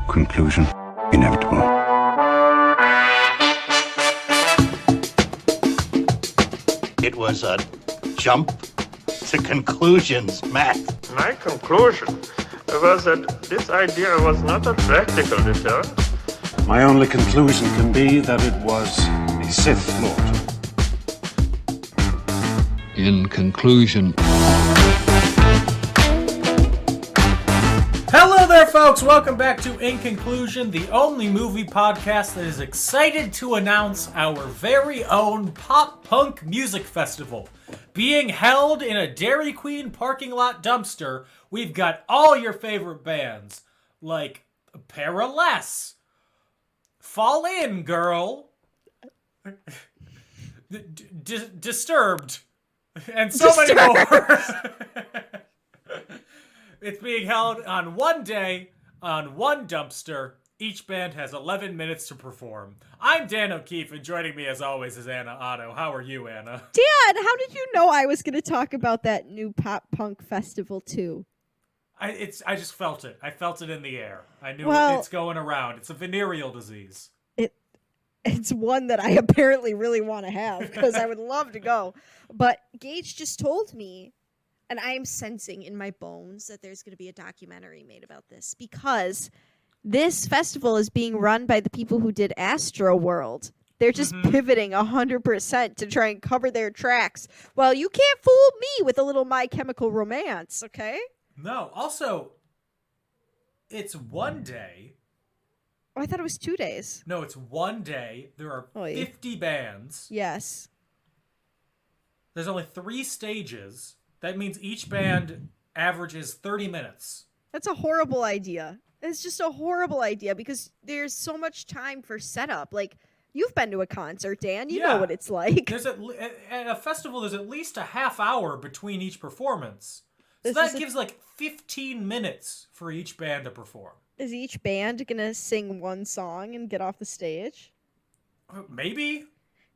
conclusion inevitable. It was a jump to conclusions, Matt. My conclusion was that this idea was not a practical deterrent. My only conclusion can be that it was a Sith Lord. In conclusion. Hello there, folks! Welcome back to In Conclusion, the only movie podcast that is excited to announce our very own pop-punk music festival. Being held in a Dairy Queen parking lot dumpster, we've got all your favorite bands, like Paraless, Fall In, Girl, Disturbed, and so many more. It's being held on one day, on one dumpster. Each band has 11 minutes to perform. I'm Dan O'Keefe, and joining me as always is Anna Otto. How are you, Anna? Dan, how did you know I was going to talk about that new pop punk festival too? I just felt it. I felt it in the air. I knew it's going around. It's a venereal disease. It's one that I apparently really want to have because I would love to go. But Gage just told me, and I am sensing in my bones that there's going to be a documentary made about this because this festival is being run by the people who did Astro World. They're just pivoting 100% to try and cover their tracks. Well, you can't fool me with a little My Chemical Romance, okay? No. Also, it's one day. Oh, I thought it was 2 days. No, it's one day. There are 50 bands. Yes. There's only 3 stages. That means each band averages 30 minutes. That's a horrible idea. It's just a horrible idea because there's so much time for setup. Like, you've been to a concert, Dan. You know what it's like. At a festival, there's at least a half hour between each performance. So that gives like 15 minutes for each band to perform. Is each band going to sing one song and get off the stage? Maybe.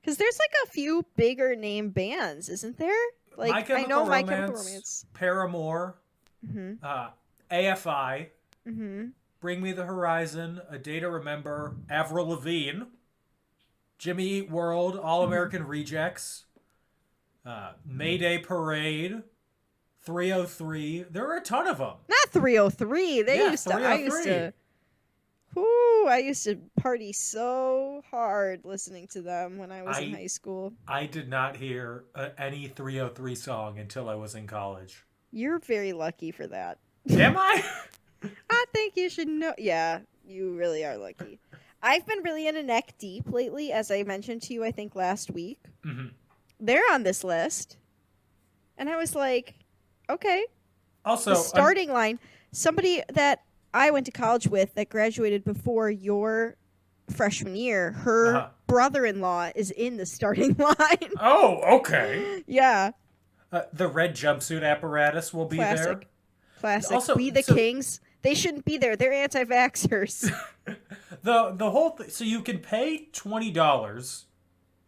Because there's like a few bigger name bands, isn't there? Like, My Chemical Romance, Paramore, AFI, Bring Me the Horizon, A Day to Remember, Avril Lavigne, Jimmy Eat World, All American Rejects, Mayday Parade, 303. There are a ton of them. Not 303. I used to party so hard listening to them when I was in high school. I did not hear any 303 song until I was in college. You're very lucky for that. Am I? I think you should know. Yeah, you really are lucky. I've been really into Neck Deep lately, as I mentioned to you, I think, last week. Mm-hmm. They're on this list. And I was like, okay. Also, the starting line, somebody that I went to college with that graduated before your freshman year, her brother-in-law is in the starting line. Oh, okay. Yeah. The red jumpsuit apparatus will be there. Classic. Also, We the Kings. They shouldn't be there. They're anti-vaxxers. the whole thing. So you can pay $20.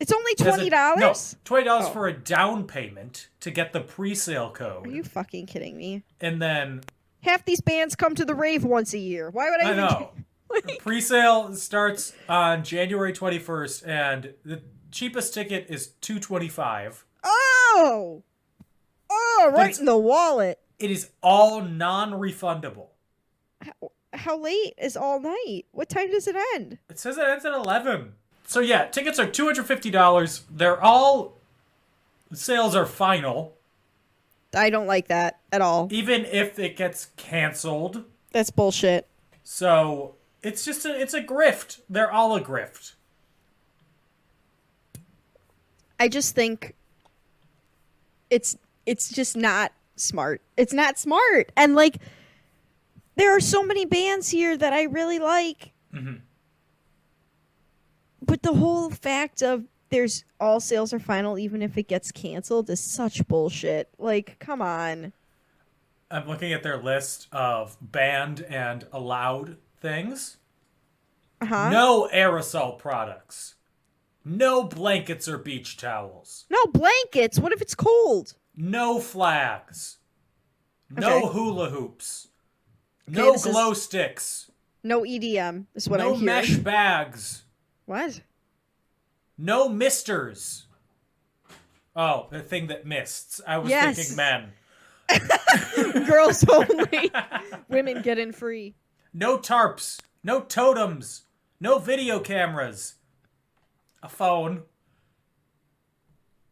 It's only $20? No, $20 for a down payment to get the pre-sale code. Are you fucking kidding me? And then half these bands come to the rave once a year. Why would I know. Pre-sale starts on January 21st, and the cheapest ticket is $225. Oh, right in the wallet. It is all non-refundable. How late is all night? What time does it end? It says it ends at 11. So yeah, tickets are $250. They're all... Sales are final. I don't like that at all. Even if it gets canceled. That's bullshit. So, it's just it's a grift. They're all a grift. I just think it's just not smart. It's not smart. And like, there are so many bands here that I really like. Mm-hmm. But the whole fact of there's all sales are final even if it gets canceled is such bullshit. Like, come on. I'm looking at their list of banned and allowed things. No aerosol products. No blankets or beach towels. No blankets? What if it's cold? No flags. No hula hoops. No glow sticks. No EDM is what no I'm hearing. mesh bags. What? No misters. Oh, the thing that mists. I was thinking men. Girls only. Women get in free. No tarps. No totems. No video cameras. A phone.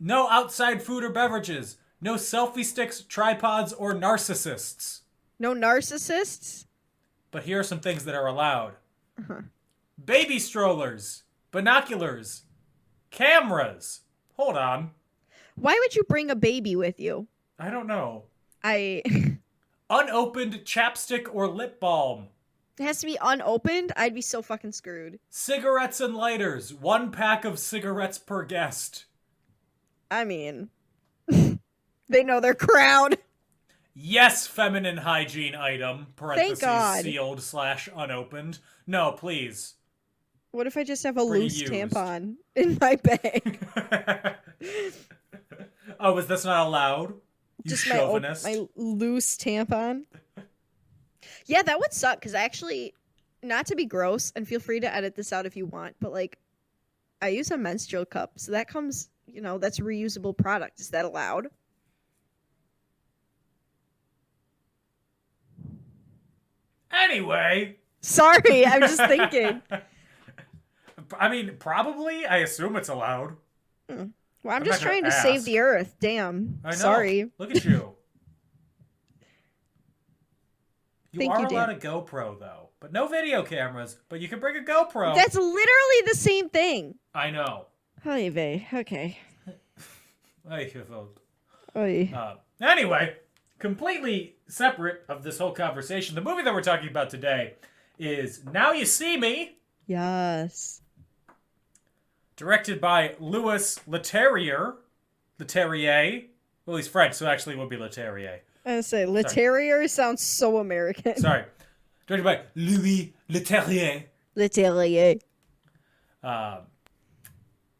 No outside food or beverages. No selfie sticks, tripods, or narcissists. No narcissists? But here are some things that are allowed. Baby strollers. Binoculars. Cameras. Hold on. Why would you bring a baby with you? I don't know. It Unopened chapstick or lip balm. has to be unopened? I'd be so fucking screwed. Cigarettes and lighters. 1 pack of cigarettes per guest. I mean, they know their crowd. Yes, feminine hygiene item. Parentheses God. sealed / unopened. No, please. What if I just have a Bring loose used. tampon in my bag? Oh, is this not allowed? You Just chauvinist. my loose tampon? Yeah, that would suck, because actually, not to be gross, and feel free to edit this out if you want, but like, I use a menstrual cup, so that comes, that's a reusable product. Is that allowed? Anyway. Sorry, I'm just thinking. I mean, probably. I assume it's allowed. Well, I'm I'm just not gonna trying to save ask. the earth. Damn. I know. Sorry. Look at you. You Thank are you, allowed Dan. a GoPro, though. But no video cameras. But you can bring a GoPro. That's literally the same thing. I know. Oy vey. Okay. Oy. Anyway, completely separate of this whole conversation, the movie that we're talking about today is Now You See Me, Yes. directed by Louis Leterrier. Leterrier. Well, he's French, so actually it would be Leterrier. I was gonna say, Leterrier sounds so American. Sorry. Directed by Louis Leterrier. Leterrier.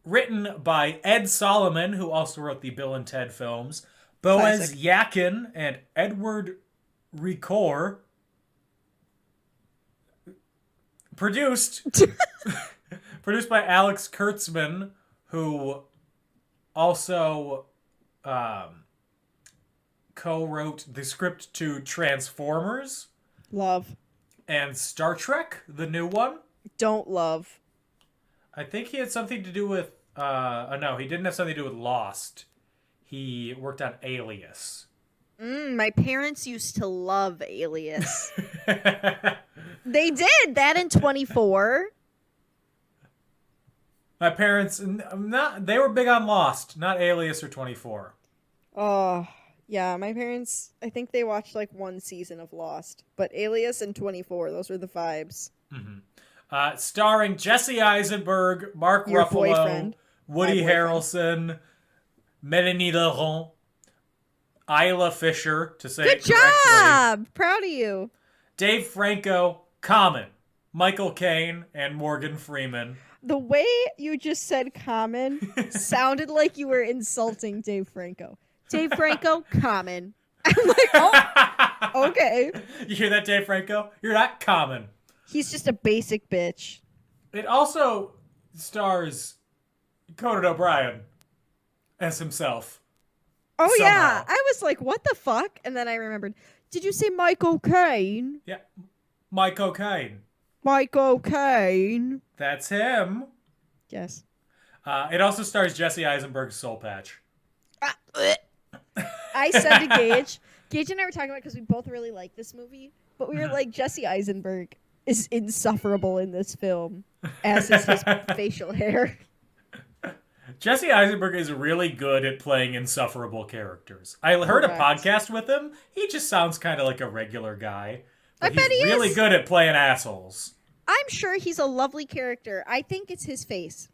Written by Ed Solomon, who also wrote the Bill and Ted films, Boaz Classic. Yakin, and Edward Ricoeur. Produced by Alex Kurtzman, who also co-wrote the script to Transformers Love. and Star Trek, the new one. Don't love. I think he had something to do with... no, he didn't have something to do with Lost. He worked on Alias. My parents used to love Alias. They did that in 24. My parents, they were big on Lost, not Alias or 24. Oh, yeah. My parents, I think they watched like one season of Lost. But Alias and 24, those were the vibes. Starring Jesse Eisenberg, Mark Your Ruffalo, boyfriend. Woody My boyfriend. Harrelson, Melanie Laurent, Isla Fisher, to say Good it correctly, job! Proud of you. Dave Franco, Common, Michael Caine, and Morgan Freeman. The way you just said common sounded like you were insulting Dave Franco. Dave Franco, common. I'm like, oh, okay. You hear that, Dave Franco? You're not Common. He's just a basic bitch. It also stars Conan O'Brien as himself. Oh, yeah. Somehow. I was like, what the fuck? And then I remembered, did you say Michael Caine? Yeah. Michael Caine. Michael Caine. That's him. Yes. It also stars Jesse Eisenberg's Soul Patch. I said to Gage and I were talking about because we both really like this movie, but we were like, Jesse Eisenberg is insufferable in this film, as is his facial hair. Jesse Eisenberg is really good at playing insufferable characters. I heard a Correct. podcast with him. He just sounds kind of like a regular guy. But I bet he's he really is. good at playing assholes. I'm sure he's a lovely character. I think it's his face.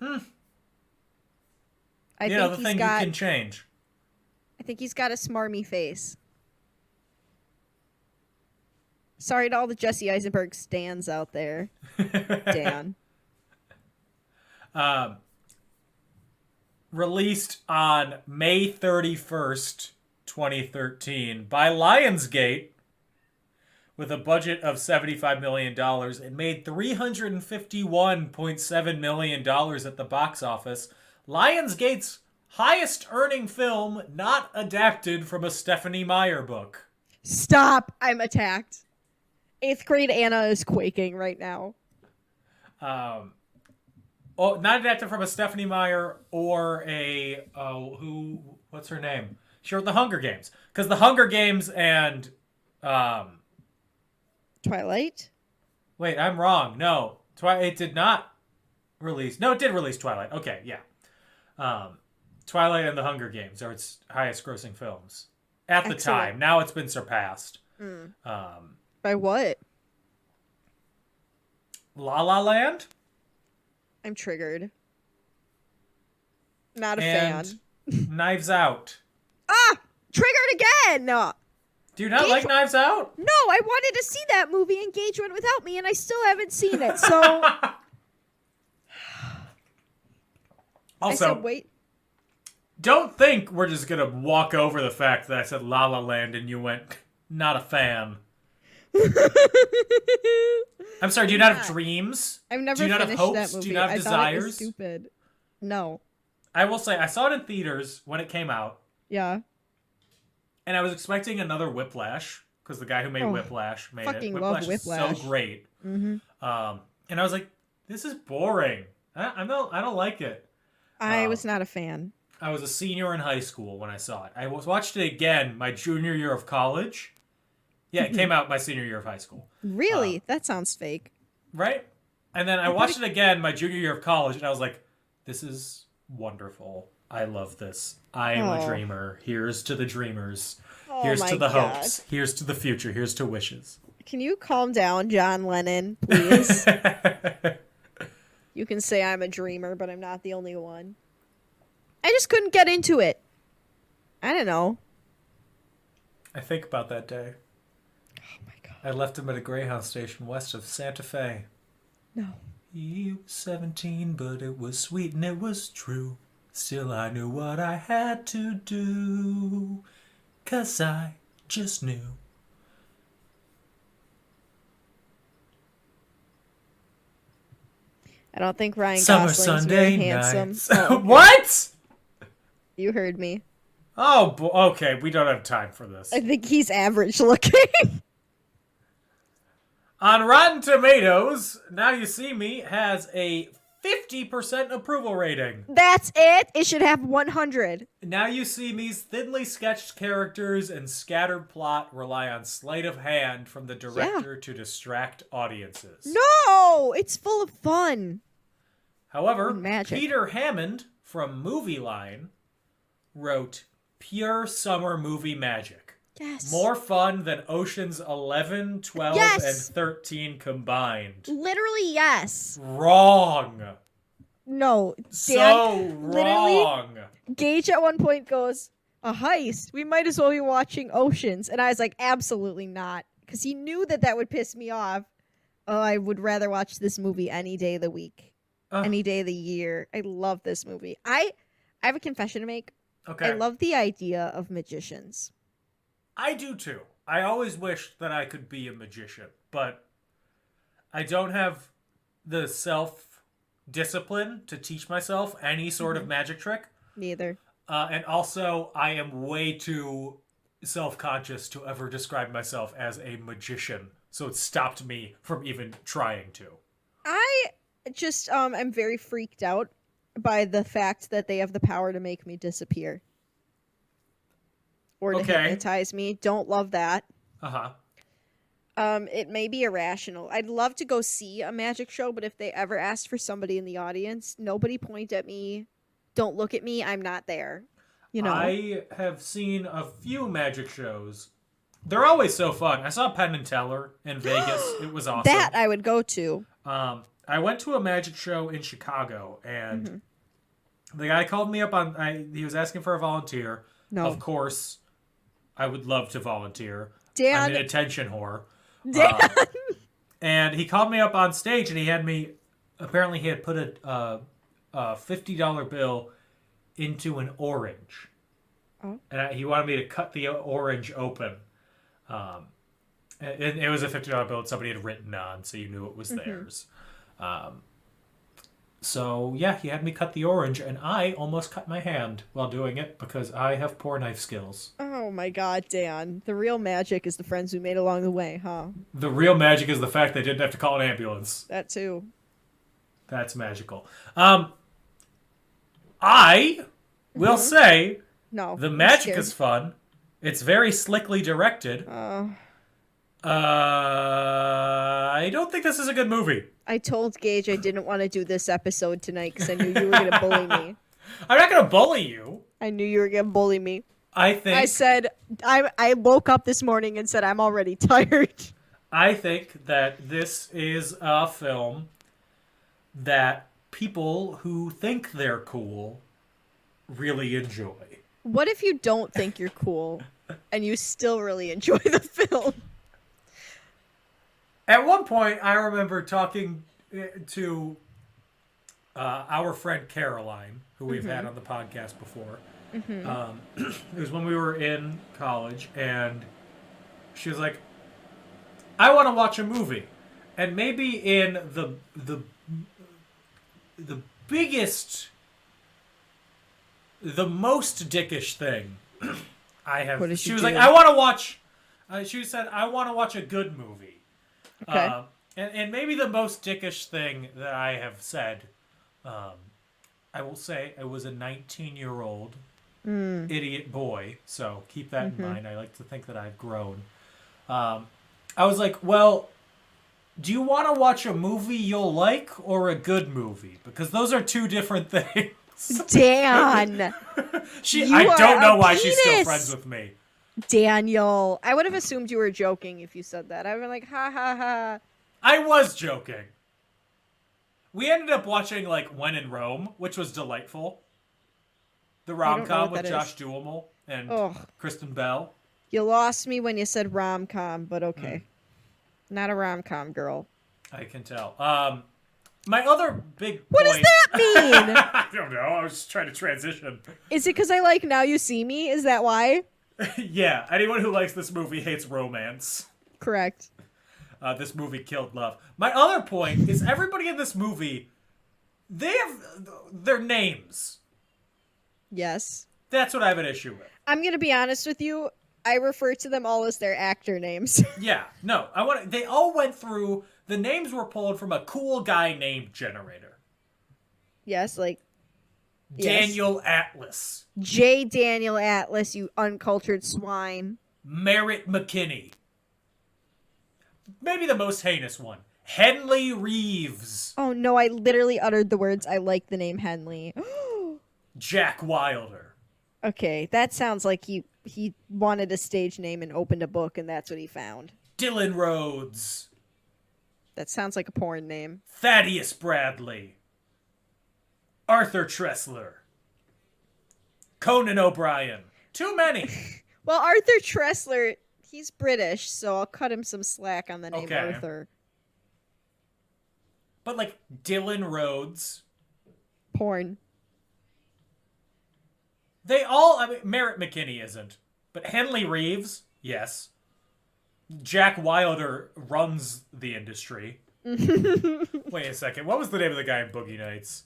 I You know, the thing you can change. I think he's got a smarmy face. Sorry to all the Jesse Eisenberg stans out there. Dan. Released on May 31st, 2013 by Lionsgate with a budget of $75 million. It made $351.7 million at the box office. Lionsgate's highest earning film not adapted from a Stephanie Meyer book. Stop. I'm attacked. 8th grade Anna is quaking right now. Not adapted from a Stephanie Meyer or a what's her name? She wrote The Hunger Games, because The Hunger Games and Twilight. Wait, I'm wrong. No, it did not release. No, it did release Twilight. Okay, yeah. Twilight and The Hunger Games are its highest-grossing films at the time. Now it's been surpassed. By what? La La Land. I'm triggered. Not a and fan. Knives Out. Triggered again! No. Do you not like Knives Out? No, I wanted to see that movie and Gage went without me, and I still haven't seen it, so... Also, I said, wait. Don't think we're just going to walk over the fact that I said La La Land and you went, not a fan. I'm sorry, do you not have dreams? I've never do you not finished have hopes? that movie. Do you not have I thought it was desires? stupid. No. I will say, I saw it in theaters when it came out. Yeah. And I was expecting another Whiplash, because the guy who made Whiplash made fucking it. love Whiplash is Whiplash. so great. Mm-hmm. And I was like, this is boring. I don't like it. I was not a fan. I was a senior in high school when I saw it. I watched it again my junior year of college. Yeah, it came out my senior year of high school. Really? That sounds fake. Right? And then I watched it again my junior year of college, and I was like, this is wonderful. I love this. I am a dreamer. Here's to the dreamers. Here's to the hopes. Here's to the future. Here's to wishes. Can you calm down, John Lennon, please? You can say I'm a dreamer, but I'm not the only one. I just couldn't get into it. I don't know. I think about that day. Oh my god. I left him at a Greyhound station west of Santa Fe. No. He was 17, but it was sweet and it was true. Still, I knew what I had to do, 'cause I just knew. I don't think Ryan Summer Gosling's Sunday very handsome. nights. Oh, okay. What? You heard me. Oh, okay. We don't have time for this. I think he's average looking. On Rotten Tomatoes, Now You See Me has a 50% approval rating. That's it? It should have 100. Now You See Me's thinly sketched characters and scattered plot rely on sleight of hand from the director to distract audiences. No! It's full of fun. However, Magic. Peter Hammond from Movie Line wrote pure summer movie magic. Yes. More fun than Oceans 11, 12, Yes. and 13 combined. Literally, yes. Wrong. No. So literally, wrong. Gage at one point goes, a heist? We might as well be watching Oceans. And I was like, absolutely not. Because he knew that would piss me off. Oh, I would rather watch this movie any day of the week. Any day of the year. I love this movie. I have a confession to make. Okay. I love the idea of magicians. I do too. I always wished that I could be a magician, but I don't have the self-discipline to teach myself any sort of magic trick. Neither. And also, I am way too self-conscious to ever describe myself as a magician, so it stopped me from even trying to. I just am very freaked out by the fact that they have the power to make me disappear. Or to hypnotize me. Don't love that. Uh-huh. It may be irrational. I'd love to go see a magic show, but if they ever asked for somebody in the audience, nobody point at me. Don't look at me. I'm not there. You know? I have seen a few magic shows. They're always so fun. I saw Penn and Teller in Vegas. It was awesome. That I would go to. I went to a magic show in Chicago, and the guy called me up he was asking for a volunteer. No. Of course, I would love to volunteer. Dan. I'm an attention whore. Dan. And he called me up on stage, and he had put a $50 bill into an orange. Oh. And he wanted me to cut the orange open. And it was a $50 bill that somebody had written on, so you knew it was theirs. So, yeah, he had me cut the orange, and I almost cut my hand while doing it because I have poor knife skills. Oh my god, Dan. The real magic is the friends we made along the way, huh? The real magic is the fact they didn't have to call an ambulance. That too. That's magical. I will say No. the I'm magic scared. is fun. It's very slickly directed. I don't think this is a good movie. I told Gage I didn't want to do this episode tonight because I knew you were going to bully me. I'm not going to bully you. I knew you were going to bully me. I think I said, I woke up this morning and said, I'm already tired. I think that this is a film that people who think they're cool really enjoy. What if you don't think you're cool and you still really enjoy the film? At one point, I remember talking to our friend Caroline, who we've had on the podcast before. It was when we were in college, and she was like, I want to watch a movie. And maybe in the biggest, the most dickish thing I have. What did She you was do? like, I want to watch. She said, I want to watch a good movie. Okay. And maybe the most dickish thing that I have said, I will say, I was a 19-year-old idiot boy, so keep that in mind. I like to think that I've grown. I was like, well, do you want to watch a movie you'll like or a good movie? Because those are two different things. Dan! I You don't are know a why she's still penis. friends with me. Daniel. I would have assumed you were joking if you said that. I would have been like, ha ha ha. I was joking. We ended up watching, like, When in Rome, which was delightful. The don't know rom-com what with that Josh is. Duhamel and Ugh. Kristen Bell. You lost me when you said rom-com, but okay. Not a rom-com girl. I can tell. My other big What does point... that mean? I don't know. I was just trying to transition. Is it because I like Now You See Me? Is that why? Yeah, anyone who likes this movie hates romance. Correct. This movie killed love. My other point is everybody in this movie, they have their names. Yes. That's what I have an issue with. I'm going to be honest with you. I refer to them all as their actor names. Yeah, no, they all went through, the names were pulled from a cool guy name generator. Yes, like... yes. Daniel Atlas. J. Daniel Atlas, you uncultured swine. Merritt McKinney. Maybe the most heinous one. Henley Reeves. Oh no, I literally uttered the words, I like the name Henley. Jack Wilder. Okay, that sounds like he wanted a stage name and opened a book and that's what he found. Dylan Rhodes. That sounds like a porn name. Thaddeus Bradley. Arthur Tressler. Conan O'Brien. Too many. Well, Arthur Tressler, he's British, so I'll cut him some slack on the name Okay. Arthur. But like Dylan Rhodes. Porn. They all, I mean, Merritt McKinney isn't. But Henley Reeves, yes. Jack Wilder runs the industry. Wait a second. What was the name of the guy in Boogie Nights?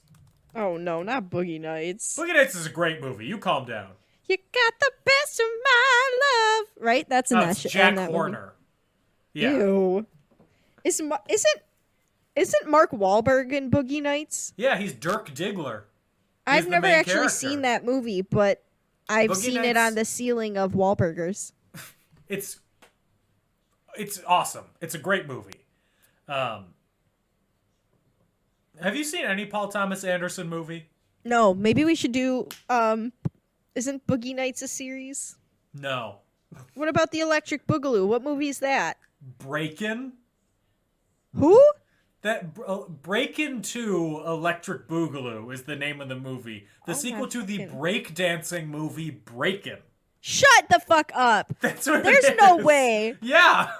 Oh no, not Boogie Nights. Boogie Nights is a great movie. You calm down. You got the best of my love. Right? That's in Oh, that it's shit. Jack Horner. Yeah. Ew. Isn't Mark Wahlberg in Boogie Nights? Yeah, he's Dirk Diggler. I've the never main actually character. seen that movie, but I've Boogie seen it Nights- on the ceiling of Wahlburgers. It's awesome. It's a great movie. Have you seen any Paul Thomas Anderson movie? No, maybe we should do isn't Boogie Nights a series? No. What about the Electric Boogaloo? What movie is that? Breakin'? Who? That Breakin' 2 Electric Boogaloo is the name of the movie. The Oh, sequel my to the fucking- breakdancing movie Breakin'. Shut the fuck up. That's what There's it no is. way. Yeah.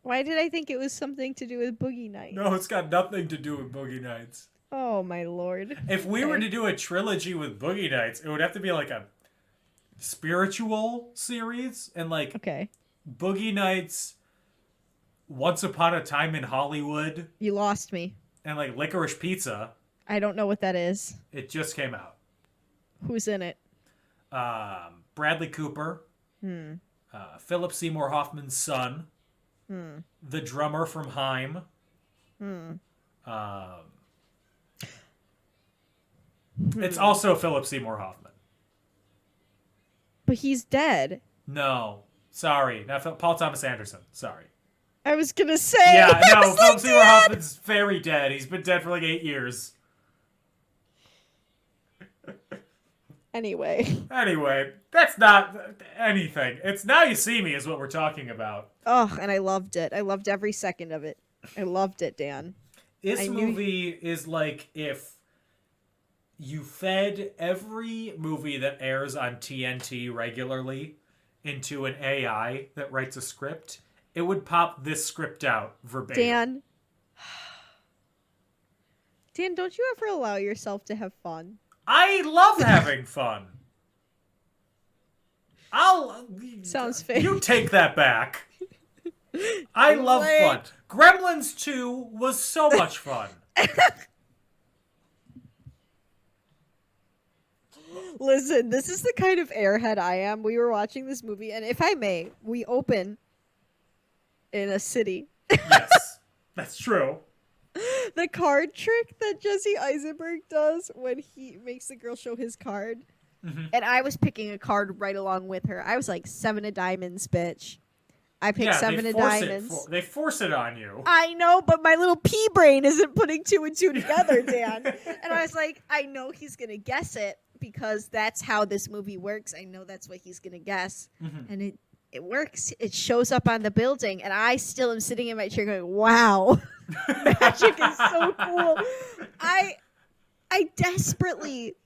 Why did I think it was something to do with Boogie Nights? No, it's got nothing to do with Boogie Nights. Oh my lord. If we were Okay. to do a trilogy with Boogie Nights, it would have to be like a spiritual series and like Okay. Boogie Nights, Once Upon a Time in Hollywood, You lost me. and like Licorice Pizza. I don't know what that is. It just came out. Who's in it? Bradley Cooper, Philip Seymour Hoffman's son, the drummer from Haim. It's also Philip Seymour Hoffman. But he's dead. No, sorry, not Paul Thomas Anderson. Sorry. I was gonna say. Yeah, I no, was Philip like, Seymour Dad! Hoffman's very dead. He's been dead for like 8 years. Anyway, that's not anything. It's Now You See Me is what we're talking about. oh, and I loved it. I loved every second of it. I loved it, Dan. This movie is like if you fed every movie that airs on TNT regularly into an AI that writes a script, it would pop this script out verbatim. Dan, don't you ever allow yourself to have fun? I love having fun. Sounds fair. You take that back. I love fun. Gremlins 2 was so much fun. Listen, this is the kind of airhead I am. We were watching this movie, and if I may, we open in a city. Yes, that's true. The card trick that Jesse Eisenberg does when he makes the girl show his card. Mm-hmm. And I was picking a card right along with her. I was like 7 of diamonds, bitch. I picked 7 of diamonds. They force it on you. I know, but my little pea brain isn't putting 2 and 2 together, Dan. And I was like, I know he's going to guess it because that's how this movie works. I know that's what he's going to guess. Mm-hmm. And it works. It shows up on the building, and I still am sitting in my chair going, wow. Magic is so cool. I desperately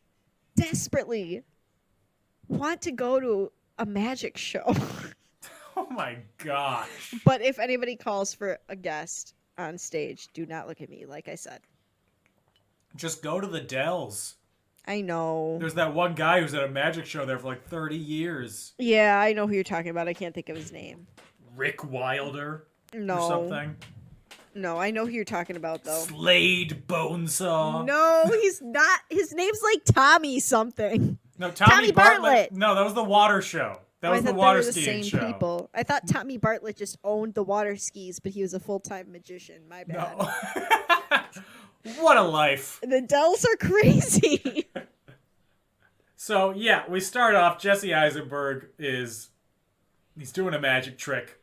want to go to a magic show. Oh my gosh. But if anybody calls for a guest on stage, do not look at me, like I said. Just go to the Dells. I know. There's that one guy who's at a magic show there for like 30 years. Yeah, I know who you're talking about. I can't think of his name. Rick Wilder? No. Or something? No, I know who you're talking about, though. Slade Bonesaw? No, he's not. His name's like Tommy something. No, Tommy Bartlett. No, that was the water show. That was I the thought water they were the skiing same show. people. I thought Tommy Bartlett just owned the water skis, but he was a full-time magician. My bad. No. What a life. The Dells are crazy. So, yeah, we start off. Jesse Eisenberg he's doing a magic trick.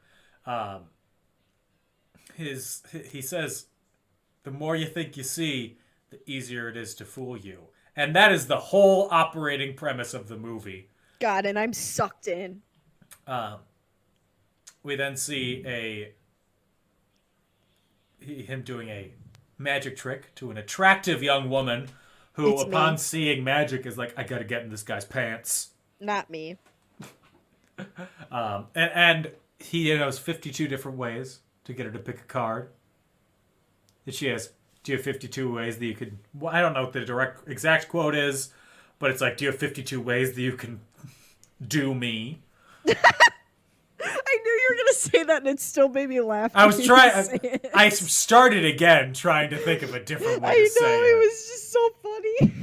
He says, the more you think you see, the easier it is to fool you. And that is the whole operating premise of the movie. God, and I'm sucked in. We then see him doing a magic trick to an attractive young woman who, It's upon me. seeing magic, is like, I gotta get in this guy's pants. Not me. And he knows 52 different ways to get her to pick a card. And she has, do you have 52 ways that you could... Well, I don't know what the exact quote is, but it's like, do you have 52 ways that you can do me? I knew you were going to say that, and it still made me laugh. I was when you trying... say it. I started again trying to think of a different way I to know, say it it. was just so funny.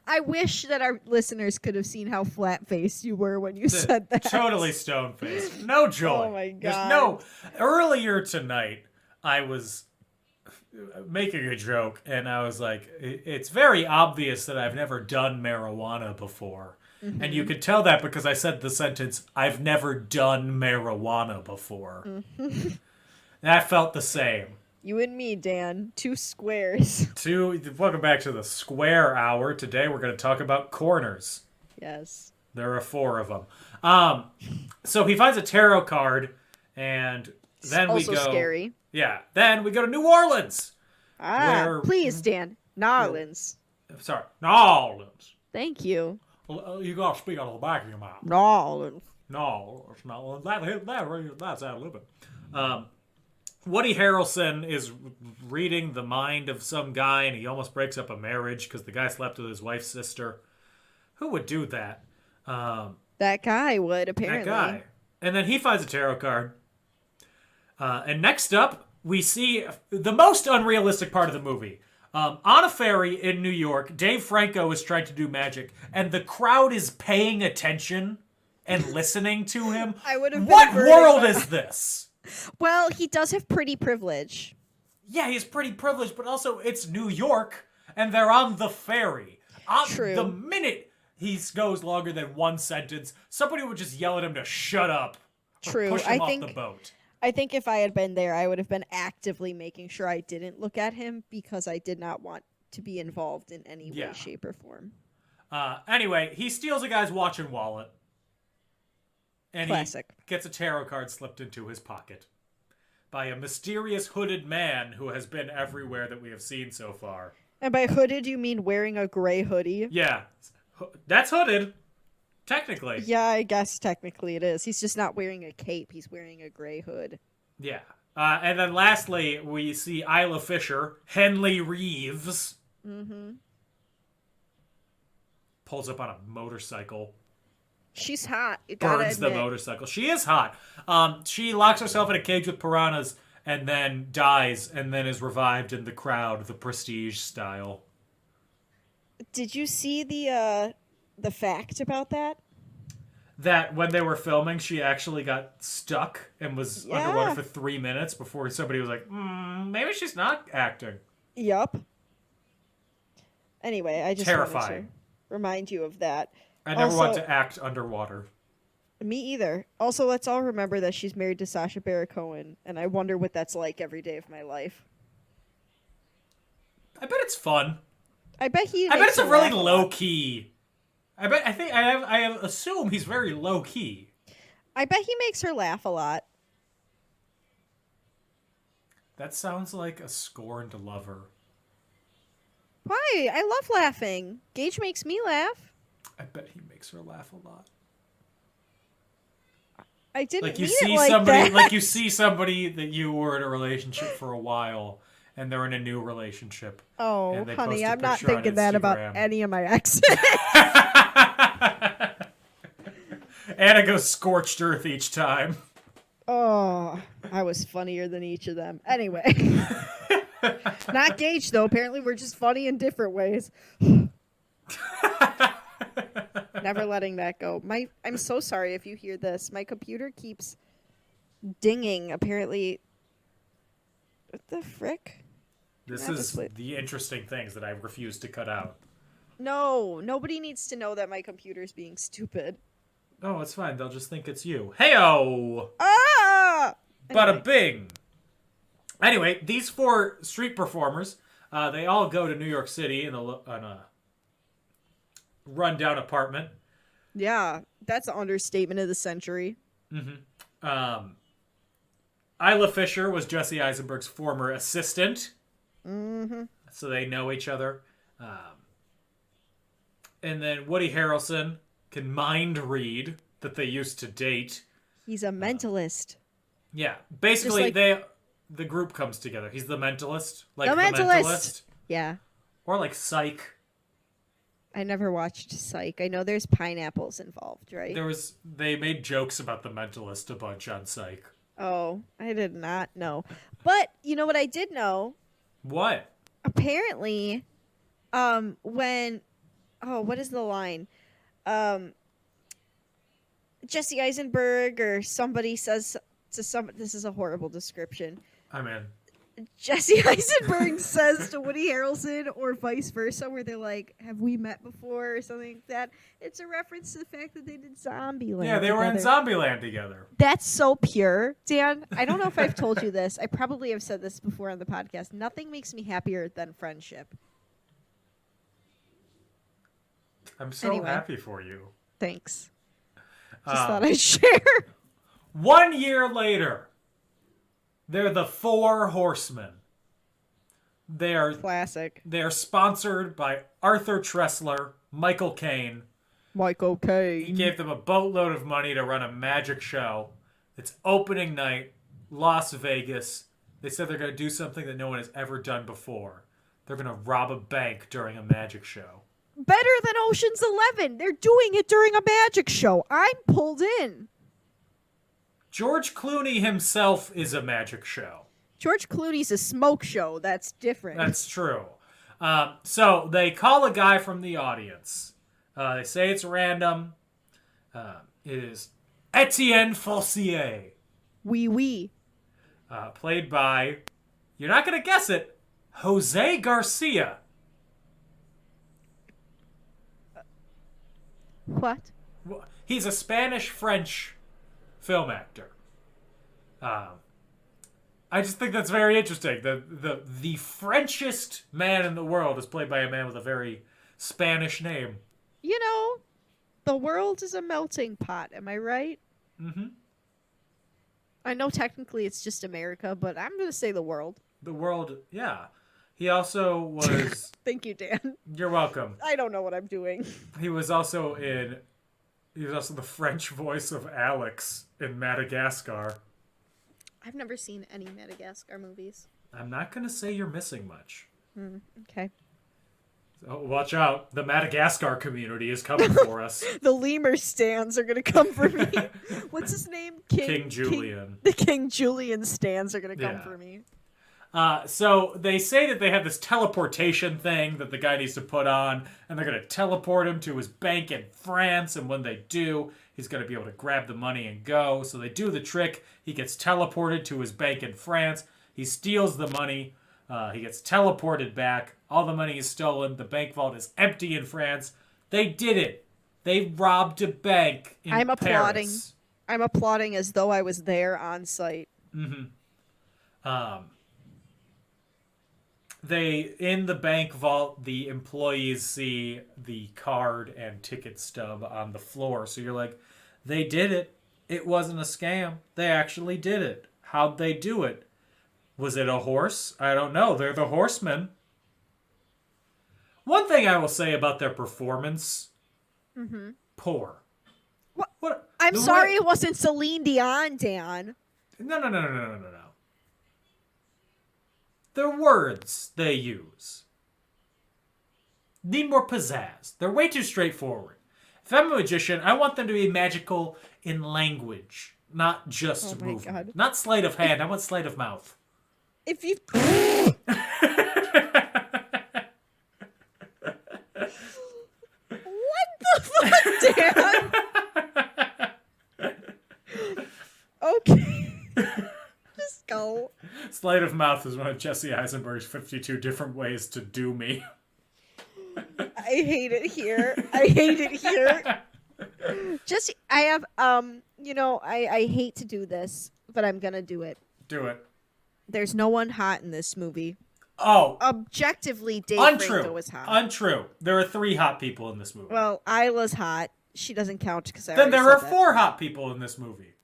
I wish that our listeners could have seen how flat-faced you were when you said that. Totally stone-faced. No joy. Oh my There's God. no... Earlier tonight, I was making a joke, and I was like, it's very obvious that I've never done marijuana before. Mm-hmm. And you could tell that because I said the sentence, I've never done marijuana before. Mm-hmm. And I felt the same. You and me, Dan. 2 squares. Welcome back to the Square Hour. Today we're going to talk about corners. Yes. There are 4 of them. So he finds a tarot card, and then Also we go... scary. Yeah. Then we go to New Orleans. Please, Dan. Narlands. Sorry. New Orleans. Thank you. You got to speak out of the back of your mouth. Narlands. No, it's not. That's ad libbing. Woody Harrelson is reading the mind of some guy, and he almost breaks up a marriage because the guy slept with his wife's sister. Who would do that? That guy would, apparently. That guy. And then he finds a tarot card. And next up, we see the most unrealistic part of the movie. On a ferry in New York, Dave Franco is trying to do magic, and the crowd is paying attention and listening to him. I would have. What world is this? Well, he does have pretty privilege. Yeah, he's pretty privileged, but also it's New York, and they're on the ferry. True. The minute he goes longer than one sentence, somebody would just yell at him to shut up. Or True. push him off the boat. I think if I had been there, I would have been actively making sure I didn't look at him because I did not want to be involved in any way, shape, or form. Anyway, he steals a guy's watch and wallet. And Classic. he gets a tarot card slipped into his pocket by a mysterious hooded man who has been everywhere that we have seen so far. And by hooded, you mean wearing a gray hoodie? Yeah, that's hooded. Technically. Yeah, I guess technically it is. He's just not wearing a cape. He's wearing a gray hood. Yeah. And then lastly, we see Isla Fisher, Henley Reeves. Mm-hmm. Pulls up on a motorcycle. She's hot. You gotta Burns the admit. motorcycle. She is hot. She locks herself in a cage with piranhas and then dies and then is revived in the crowd, the Prestige style. Did you see the fact about that? That when they were filming, she actually got stuck and was underwater for 3 minutes before somebody was like, maybe she's not acting. Yup. Anyway, I just wanted Terrifying. to remind you of that. I never want Also- to act underwater. Me either. Also, let's all remember that she's married to Sacha Baron Cohen, and I wonder what that's like every day of my life. I bet it's fun. I bet it's a her really laugh lot. low key. I assume he's very low key. I bet he makes her laugh a lot. That sounds like a scorned lover. Why? I love laughing. Gage makes me laugh. I bet he makes her laugh a lot. I didn't Like you mean see it like somebody, that. like you see somebody that you were in a relationship for a while, and they're in a new relationship. Oh, and they honey, post a I'm not picture on thinking that about Instagram. any of my exes. Anna goes scorched earth each time. Oh, I was funnier than each of them. Anyway. Not Gage, though. Apparently, we're just funny in different ways. Never letting that go. I'm so sorry if you hear this. My computer keeps dinging. Apparently, what the frick? This is the interesting things that I refuse to cut out. No, nobody needs to know that my computer's being stupid. Oh, it's fine. They'll just think it's you. Heyo! Ah! Bada bing! Anyway, these 4 street performers, they all go to New York City in a rundown apartment. Yeah, that's an understatement of the century. Mm-hmm. Isla Fisher was Jesse Eisenberg's former assistant. Mm-hmm. So they know each other. And then Woody Harrelson can mind read that they used to date. He's a mentalist. Yeah. Basically, like- the group comes together. He's the mentalist. The Mentalist. Yeah. Or like Psych. I never watched Psych. I know there's pineapples involved, right? They made jokes about the Mentalist a bunch on Psych. Oh, I did not know. But you know what I did know? What? Apparently, what is the line? Jesse Eisenberg or somebody says to this is a horrible description. I'm in. Jesse Eisenberg says to Woody Harrelson or vice versa, where they're like, have we met before or something like that? It's a reference to the fact that they did Zombieland. Yeah, they were in Zombieland together. That's so pure. Dan, I don't know if I've told you this. I probably have said this before on the podcast. Nothing makes me happier than friendship. I'm so Anyway. happy for you. Thanks. Just thought I'd share. 1 year later, they're the 4 Horsemen. They're Classic. They're sponsored by Arthur Tressler, Michael Caine. Michael He Caine. gave them a boatload of money to run a magic show. It's opening night, Las Vegas. They said they're going to do something that no one has ever done before. They're going to rob a bank during a magic show. Better than Ocean's 11. They're doing it during a magic show. I'm pulled in. George Clooney himself is a magic show. George Clooney's a smoke show. That's different. That's true. So they call a guy from the audience. They say it's random. It is Etienne Falsier. Oui. Played by, you're not going to guess it, Jose Garcia. What? He's a Spanish-French film actor. I just think that's very interesting. The Frenchest man in the world is played by a man with a very Spanish name. You know, the world is a melting pot. Am I right? Mm-hmm. I know technically it's just America, but I'm going to say the world. The world, yeah. He also was... Thank you, Dan. You're welcome. I don't know what I'm doing. He was also the French voice of Alex in Madagascar. I've never seen any Madagascar movies. I'm not going to say you're missing much. Okay. So watch out. The Madagascar community is coming for us. The lemur stands are going to come for me. What's his name? King Julian. The King Julian stands are going to come for me. So they say that they have this teleportation thing that the guy needs to put on, and they're going to teleport him to his bank in France, and when they do, he's going to be able to grab the money and go. So they do the trick. He gets teleported to his bank in France. He steals the money. He gets teleported back. All the money is stolen. The bank vault is empty in France. They did it. They robbed a bank in I'm applauding. Paris. I'm applauding as though I was there on site. Mm-hmm. In the bank vault, the employees see the card and ticket stub on the floor. So you're like, they did it. It wasn't a scam. They actually did it. How'd they do it? Was it a horse? I don't know. They're the horsemen. One thing I will say about their performance, poor. What? I'm sorry it wasn't Celine Dion, Dan. No. The words they use need more pizzazz. They're way too straightforward. If I'm a magician, I want them to be magical in language, not just movement. God. Not sleight of hand. I want sleight of mouth. If you... What the fuck, Dan? Okay. Just go. Sleight of mouth is one of Jesse Eisenberg's 52 different ways to do me. I hate it here. Just, I have, I hate to do this, but I'm gonna do it. Do it. There's no one hot in this movie. Oh. Objectively, Dave Franco is hot. Untrue. There are 3 hot people in this movie. Well, Isla's hot. She doesn't count because I Then already there are said 4 hot people in this movie.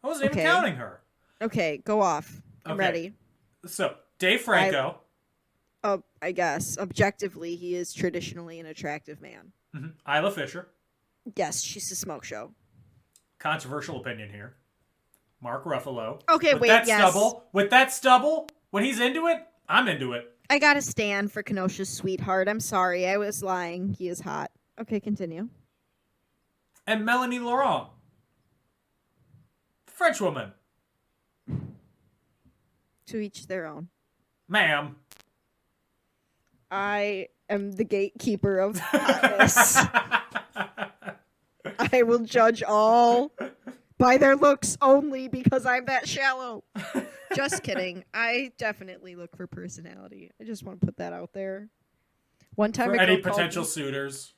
I wasn't even counting her. Okay, go off. I'm ready. So, Dave Franco. I guess. Objectively, he is traditionally an attractive man. Mm-hmm. Isla Fisher. Yes, she's a smoke show. Controversial opinion here. Mark Ruffalo. Okay, with that stubble, when he's into it, I'm into it. I gotta stand for Kenosha's sweetheart. I'm sorry, I was lying. He is hot. Okay, continue. And Melanie Laurent. French woman. To each their own. Ma'am. I am the gatekeeper of hotness. I will judge all by their looks only because I'm that shallow. Just kidding. I definitely look for personality. I just want to put that out there. One time, for any potential suitors.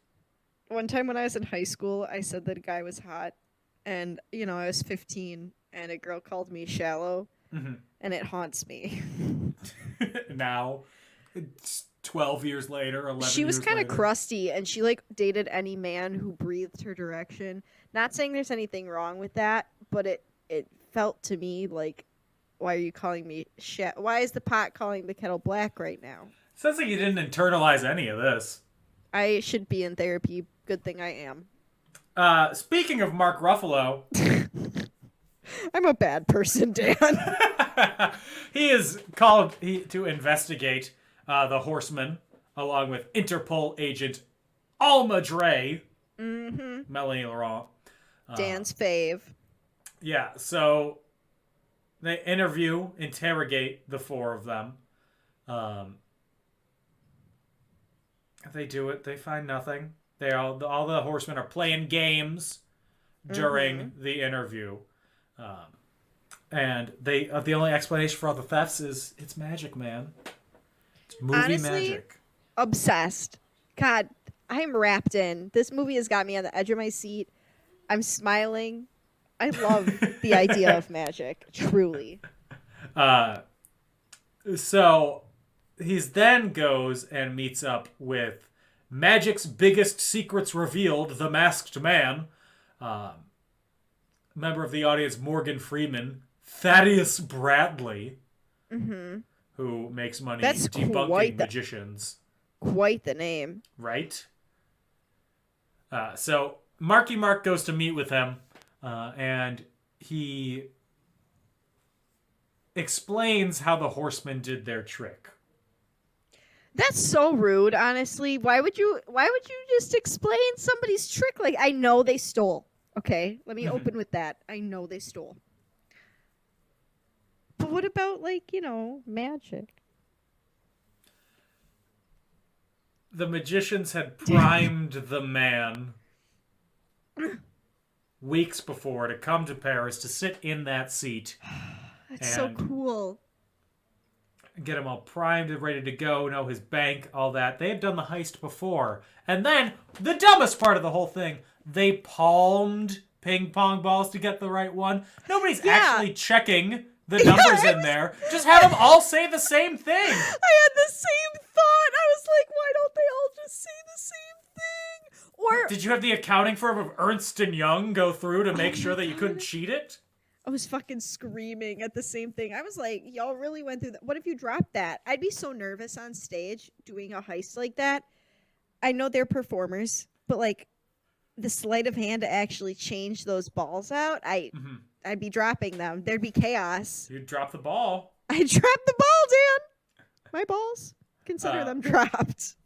One time when I was in high school, I said that a guy was hot, and I was 15, and a girl called me shallow, and it haunts me. Now, it's 12 years later, 11 years later. She was kind of crusty, and she dated any man who breathed her direction. Not saying there's anything wrong with that, but it felt to me like, why are you calling me why is the pot calling the kettle black right now? Sounds like you didn't internalize any of this. I should be in therapy. Good thing I am. Speaking of Mark Ruffalo. I'm a bad person, Dan. He is called to investigate the Horseman, along with Interpol agent Alma Dre. Melanie Laurent. Dan's fave. Yeah, so They interrogate the four of them. They do it. They find nothing. All the horsemen are playing games during the interview. And the only explanation for all the thefts is it's magic, man. It's movie Honestly, magic. Obsessed. God, I'm wrapped in. This movie has got me on the edge of my seat. I'm smiling. I love the idea of magic, truly. So he then goes and meets up with Magic's biggest secrets revealed, the Masked Man. Member of the audience, Morgan Freeman. Thaddeus Bradley, who makes money debunking magicians. Quite the name. Right? So Marky Mark goes to meet with him, and he explains how the horsemen did their trick. That's so rude, honestly. Why would you just explain somebody's trick? Like, I know they stole. Okay, let me open with that. I know they stole. But what about, like, magic? The magicians had primed the man weeks before to come to Paris to sit in that seat. That's so cool. Get him all primed and ready to go, know his bank, all that. They had done the heist before. And then, the dumbest part of the whole thing, they palmed ping pong balls to get the right one. Nobody's actually checking the numbers in there. Just have them all say the same thing. I had the same thought. I was like, why don't they all just say the same thing? Or did you have the accounting firm of Ernst & Young go through to make sure that you couldn't cheat it? I was fucking screaming at the same thing. I was like, y'all really went through that. What if you dropped that? I'd be so nervous on stage doing a heist like that. I know they're performers, but like the sleight of hand to actually change those balls out, I'd be dropping them. There'd be chaos. You'd drop the ball. I'd drop the ball, Dan. My balls. Consider them dropped.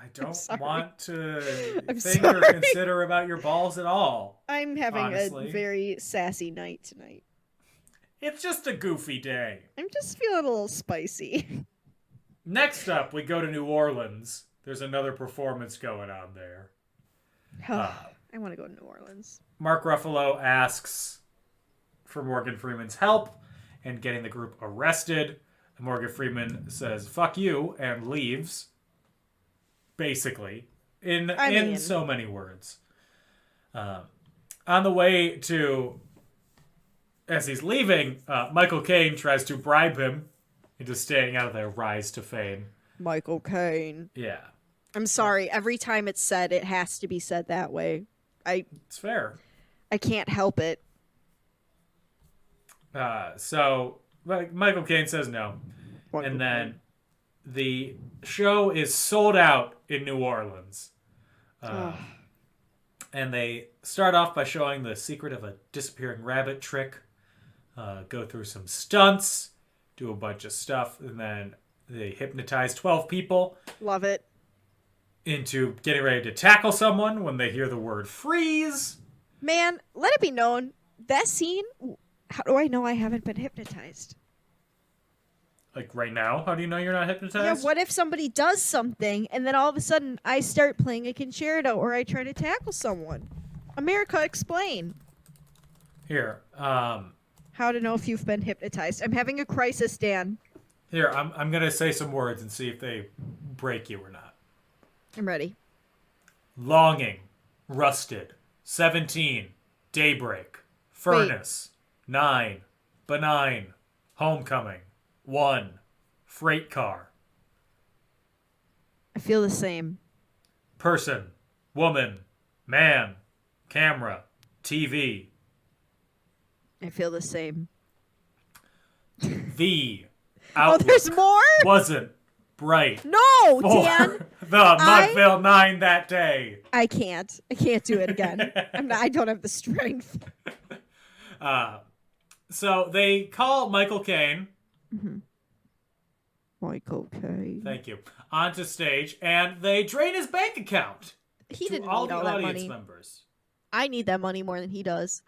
I don't want to I'm think or sorry. consider about your balls at all. I'm having honestly. a very sassy night tonight. It's just a goofy day. I'm just feeling a little spicy. Next up, we go to New Orleans. There's another performance going on there. I want to go to New Orleans. Mark Ruffalo asks for Morgan Freeman's help in getting the group arrested. Morgan Freeman says, fuck you, and leaves. Basically. In so many words. On the way to... As he's leaving, Michael Caine tries to bribe him into staying out of their rise to fame. Michael Caine. Yeah. I'm sorry. Every time it's said, it has to be said that way. It's fair. I can't help it. So Michael Caine says no. And then the show is sold out in New Orleans. And they start off by showing the secret of a disappearing rabbit trick. Go through some stunts. Do a bunch of stuff. And then they hypnotize 12 people. Love it. Into getting ready to tackle someone when they hear the word freeze. Man, let it be known, that scene, how do I know I haven't been hypnotized? Like right now? How do you know you're not hypnotized? Yeah, what if somebody does something and then all of a sudden I start playing a concerto or I try to tackle someone? America, explain. Here, How to know if you've been hypnotized. I'm having a crisis, Dan. Here, I'm going to say some words and see if they break you or not. I'm ready. Longing, rusted, 17, daybreak, furnace, 9, benign, homecoming, 1, freight car. I feel the same. Person, woman, man, camera, TV. I feel the same. The outlook there's more? wasn't bright. No, For Dan. the Mudville 9 that day. I can't do it again. I don't have the strength. So they call Michael Caine. Michael Caine. Thank you. Onto stage, and they drain his bank account. He to didn't all need the all that audience money. members. I need that money more than he does.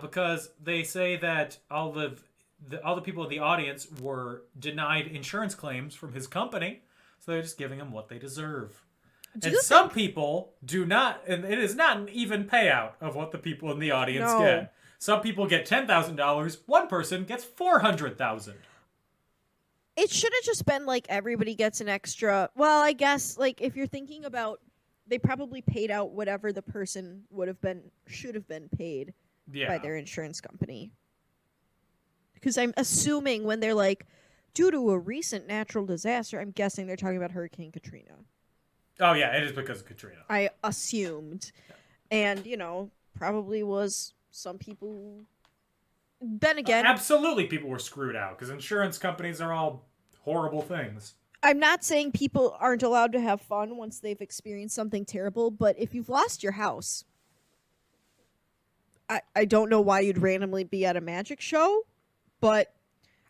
Because they say that all of all the people in the audience were denied insurance claims from his company, so they're just giving him what they deserve. And some people do not, and it is not an even payout of what the people in the audience get. Some people get $10,000. One person gets $400,000. It should have just been like everybody gets an extra. Well, I guess like if you're thinking about, they probably paid out whatever the person should have been paid by their insurance company. Because I'm assuming when they're like, due to a recent natural disaster, I'm guessing they're talking about Hurricane Katrina. Oh yeah, it is because of Katrina. I assumed, and probably was some people. Then again, absolutely, people were screwed out because insurance companies are all horrible things. I'm not saying people aren't allowed to have fun once they've experienced something terrible, but if you've lost your house, I don't know why you'd randomly be at a magic show, but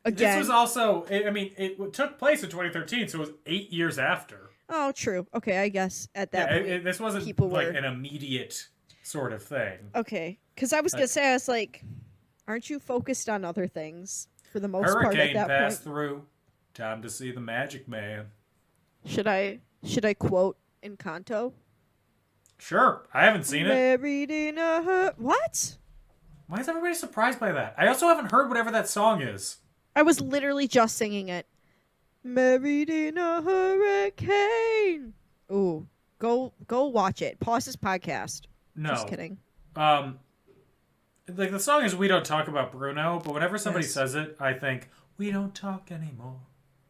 again, this was also. I mean, it took place in 2013, so it was 8 years after. Oh, true. Okay, I guess at that point, this wasn't people like were an immediate sort of thing. Okay, because I was gonna say, I was like, aren't you focused on other things for the most part at Hurricane that passed point? through. Time to see the Magic Man. Should I quote Encanto? Sure, I haven't seen it. Married in a what? Why is everybody surprised by that? I also haven't heard whatever that song is. I was literally just singing it. Married in a hurricane. Ooh, go watch it. Pause this podcast. No, just kidding. Like the song is "We Don't Talk About Bruno," but whenever somebody says it, I think we don't talk anymore.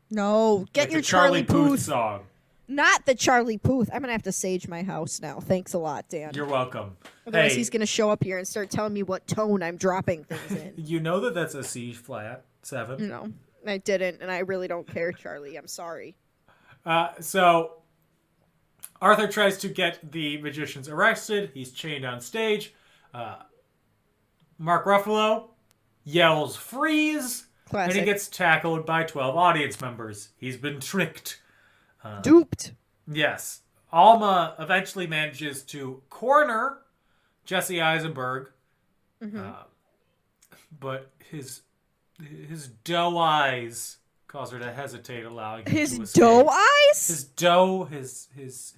No, get like your the Charlie Puth Puth song. Not the Charlie Puth. I'm gonna have to sage my house now. Thanks a lot, Dan. You're welcome. Otherwise, he's gonna show up here and start telling me what tone I'm dropping things in. You know that's a C flat 7. No, I didn't, and I really don't care, Charlie. I'm sorry. So Arthur tries to get the magicians arrested. He's chained on stage. Mark Ruffalo yells "freeze," Classic. and he gets tackled by 12 audience members. He's been tricked. Duped. Yes. Alma eventually manages to corner Jesse Eisenberg, but his doe eyes cause her to hesitate, allowing him His to escape. doe eyes? His doe, his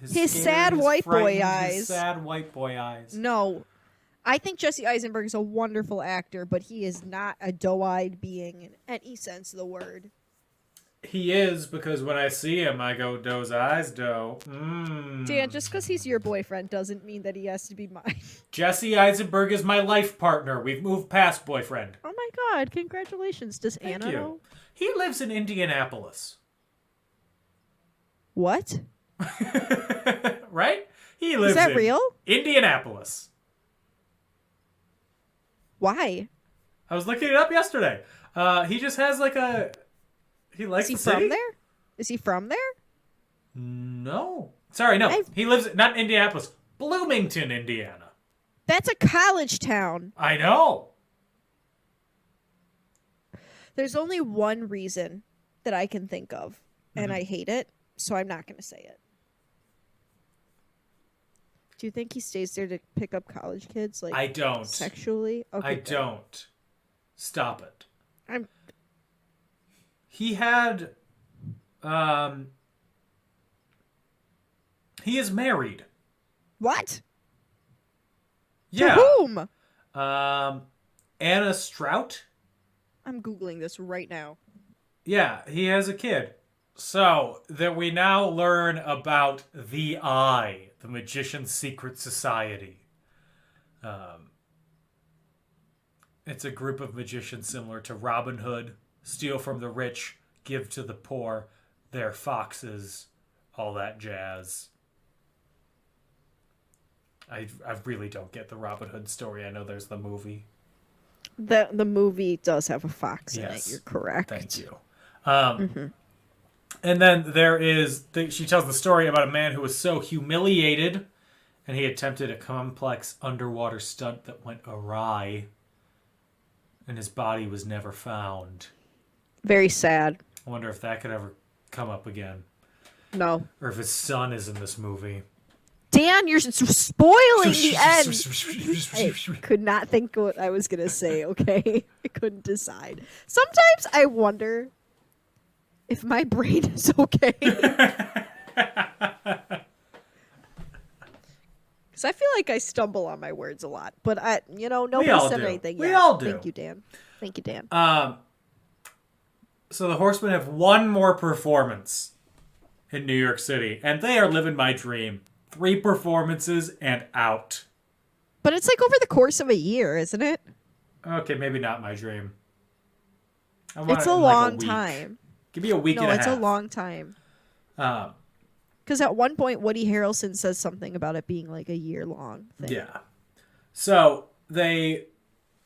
scared, sad his white boy frightened, eyes. His sad white boy eyes. No. I think Jesse Eisenberg is a wonderful actor, but he is not a doe-eyed being in any sense of the word. He is, because when I see him, I go, "Doe's eyes, doe." Mm. Dan, just because he's your boyfriend doesn't mean that he has to be mine. Jesse Eisenberg is my life partner. We've moved past boyfriend. Oh my god, congratulations. Does Thank Anna you. know? He lives in Indianapolis. What? Right? He lives Is that in real? Indianapolis. Why? I was looking it up yesterday. He just has like a... He likes Is he the city? from there? Is he from there? No. Sorry, no. He lives... Not in Indianapolis. Bloomington, Indiana. That's a college town. I know. There's only one reason that I can think of, and I hate it, so I'm not going to say it. Do you think he stays there to pick up college kids? Like, I don't. Sexually? Okay, I good. don't. Stop it. I'm... He had... He is married. What? Yeah. To whom? Anna Strout? I'm Googling this right now. Yeah, he has a kid. So, that we now learn about the Eye, the Magician's Secret Society. It's a group of magicians similar to Robin Hood. Steal from the rich, give to the poor. They're foxes, all that jazz. I really don't get the Robin Hood story. I know there's the movie. The movie does have a fox in Yes. it. You're correct. Thank you. And then there is... she tells the story about a man who was so humiliated and he attempted a complex underwater stunt that went awry and his body was never found. Very sad. I wonder if that could ever come up again. No. Or if his son is in this movie. Dan, you're spoiling the end. I could not think what I was going to say, okay? I couldn't decide. Sometimes I wonder if my brain is okay. Because I feel like I stumble on my words a lot. But, nobody said anything yet. We all do. Thank you, Dan. Thank you, Dan. So the Horsemen have one more performance in New York City, and they are living my dream. 3 performances and out. But it's like over the course of a year, isn't it? Okay, maybe not my dream. It's a long time. Give me a week and a half. No, it's a long time. Because at one point, Woody Harrelson says something about it being like a year-long thing. Yeah. So they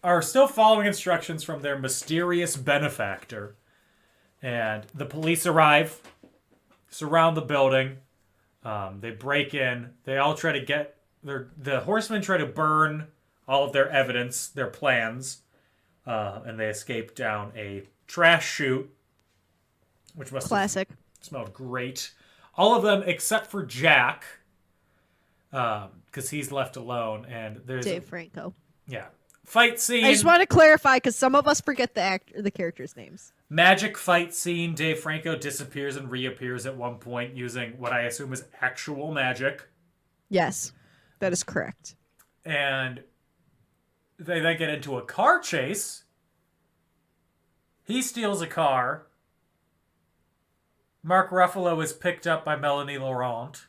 are still following instructions from their mysterious benefactor. And the police arrive, surround the building. They break in. They all try to get... The horsemen try to burn all of their evidence, their plans. And they escape down a trash chute. Which must Classic. have smelled great. All of them except for Jack. Because he's left alone. And there's... Dave Franco. Yeah. Fight scene. I just want to clarify because some of us forget the characters' names. Magic fight scene. Dave Franco disappears and reappears at one point using what I assume is actual magic. Yes, that is correct. And they then get into a car chase. He steals a car. Mark Ruffalo is picked up by Melanie Laurent.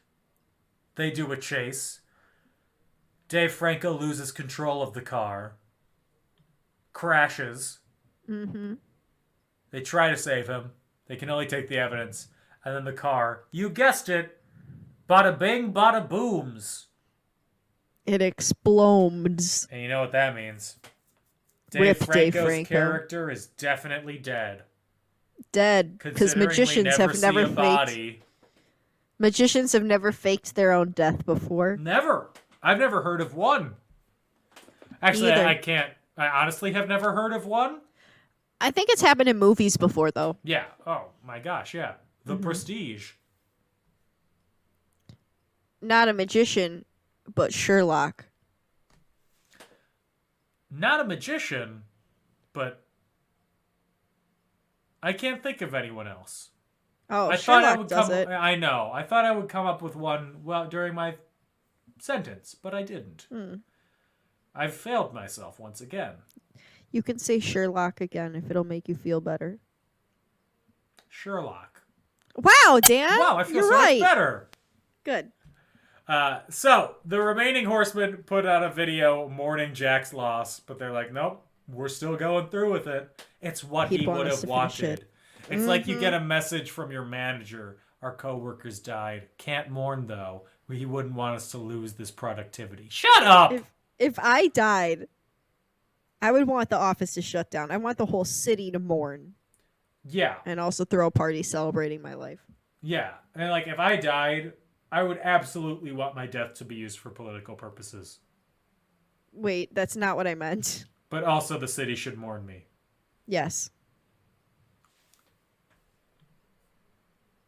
They do a chase. Dave Franco loses control of the car. Crashes. Mm-hmm. They try to save him. They can only take the evidence. And then the car, you guessed it, bada bing, bada booms. It explodes. And you know what that means. Dave Franco's Franco. character is definitely dead. Dead. Because magicians have never faked. Magicians have never faked their own death before. Never. I've never heard of one. Actually, Either. I honestly have never heard of one. I think it's happened in movies before, though. Yeah. Oh, my gosh, yeah. The Prestige. Not a magician, but Sherlock. Not a magician, but I can't think of anyone else. Oh, I Sherlock thought I would does it. I know. I thought I would come up with one during my sentence, but I didn't. I've failed myself once again. You can say Sherlock again if it'll make you feel better. Sherlock. Wow, Dan. Wow, I feel You're so right. much better. Good. So, the remaining horsemen put out a video mourning Jack's loss, but they're like, nope, we're still going through with it. It's what he would have wanted. It's like you get a message from your manager. Our coworkers died. Can't mourn, though. He wouldn't want us to lose this productivity. Shut up! If I died, I would want the office to shut down. I want the whole city to mourn. Yeah. And also throw a party celebrating my life. Yeah. And, like, if I died, I would absolutely want my death to be used for political purposes. Wait, that's not what I meant. But also the city should mourn me. Yes.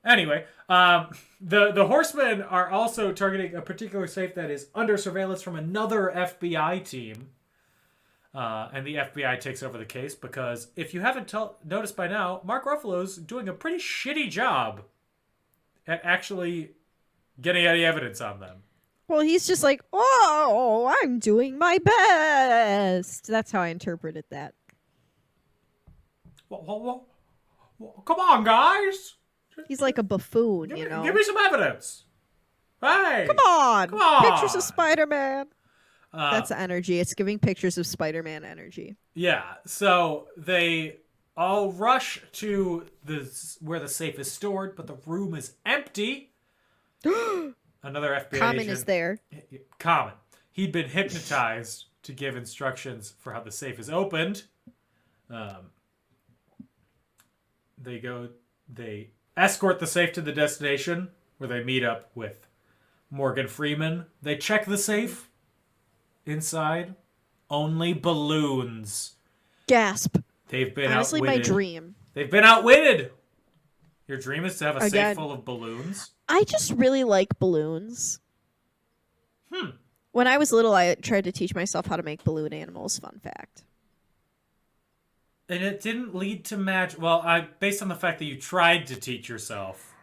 Anyway, the horsemen are also targeting a particular safe that is under surveillance from another FBI team. And the FBI takes over the case because if you haven't noticed by now, Mark Ruffalo's doing a pretty shitty job at actually getting any evidence on them. Well, he's just like, oh, I'm doing my best. That's how I interpreted that. Well, come on, guys. He's like a buffoon, you know? Give me some evidence. Hey. Come on. Come on. Pictures of Spider-Man. That's the energy. It's giving pictures of Spider-Man energy. Yeah. So they all rush to where the safe is stored, but the room is empty. Another FBI Common agent. is there. Common. He'd been hypnotized to give instructions for how the safe is opened. They escort the safe to the destination where they meet up with Morgan Freeman. They check the safe. Inside, only balloons. Gasp. They've been honestly outwitted. My dream. They've been outwitted. Your dream is to have a Again, safe full of balloons? I just really like balloons. When I was little, I tried to teach myself how to make balloon animals. Fun fact. And it didn't lead to magic. Well, based on the fact that you tried to teach yourself.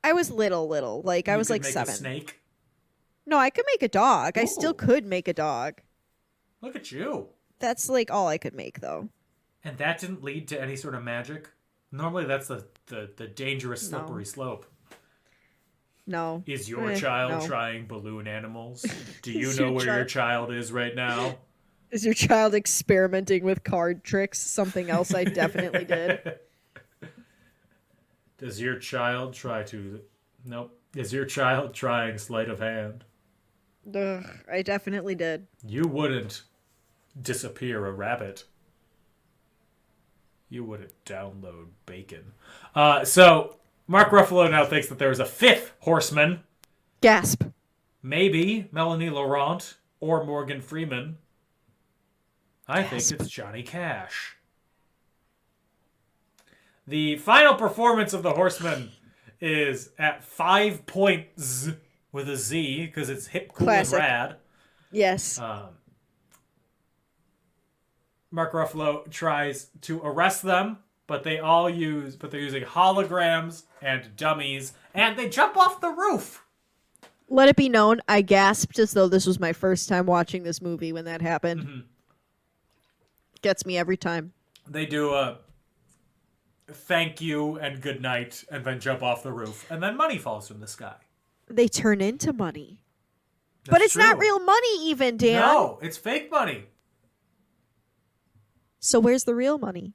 I was little. Like, I was like make 7. A snake? No, I could make a dog. Ooh. I still could make a dog. Look at you. That's like all I could make, though. And that didn't lead to any sort of magic? Normally that's the dangerous slippery slope. No. Is your child trying balloon animals? Do you know where your child is right now? Is your child experimenting with card tricks? Something else I definitely did. Does your child try to... Nope. Is your child trying sleight of hand? Ugh, I definitely did. You wouldn't disappear a rabbit. You wouldn't download bacon. So, Mark Ruffalo now thinks that there is a 5th horseman. Gasp. Maybe Melanie Laurent or Morgan Freeman. I think it's Johnny Cash. The final performance of the Horseman is at 5 points with a Z because it's hip, cool, Classic. and rad. Yes. Mark Ruffalo tries to arrest them, but they're using holograms and dummies, and they jump off the roof. Let it be known, I gasped as though this was my first time watching this movie when that happened. Mm-hmm. Gets me every time. They do a thank you and good night, and then jump off the roof, and then money falls from the sky. They turn into money. That's but it's true. not real money even, Dan. No, it's fake money. So where's the real money?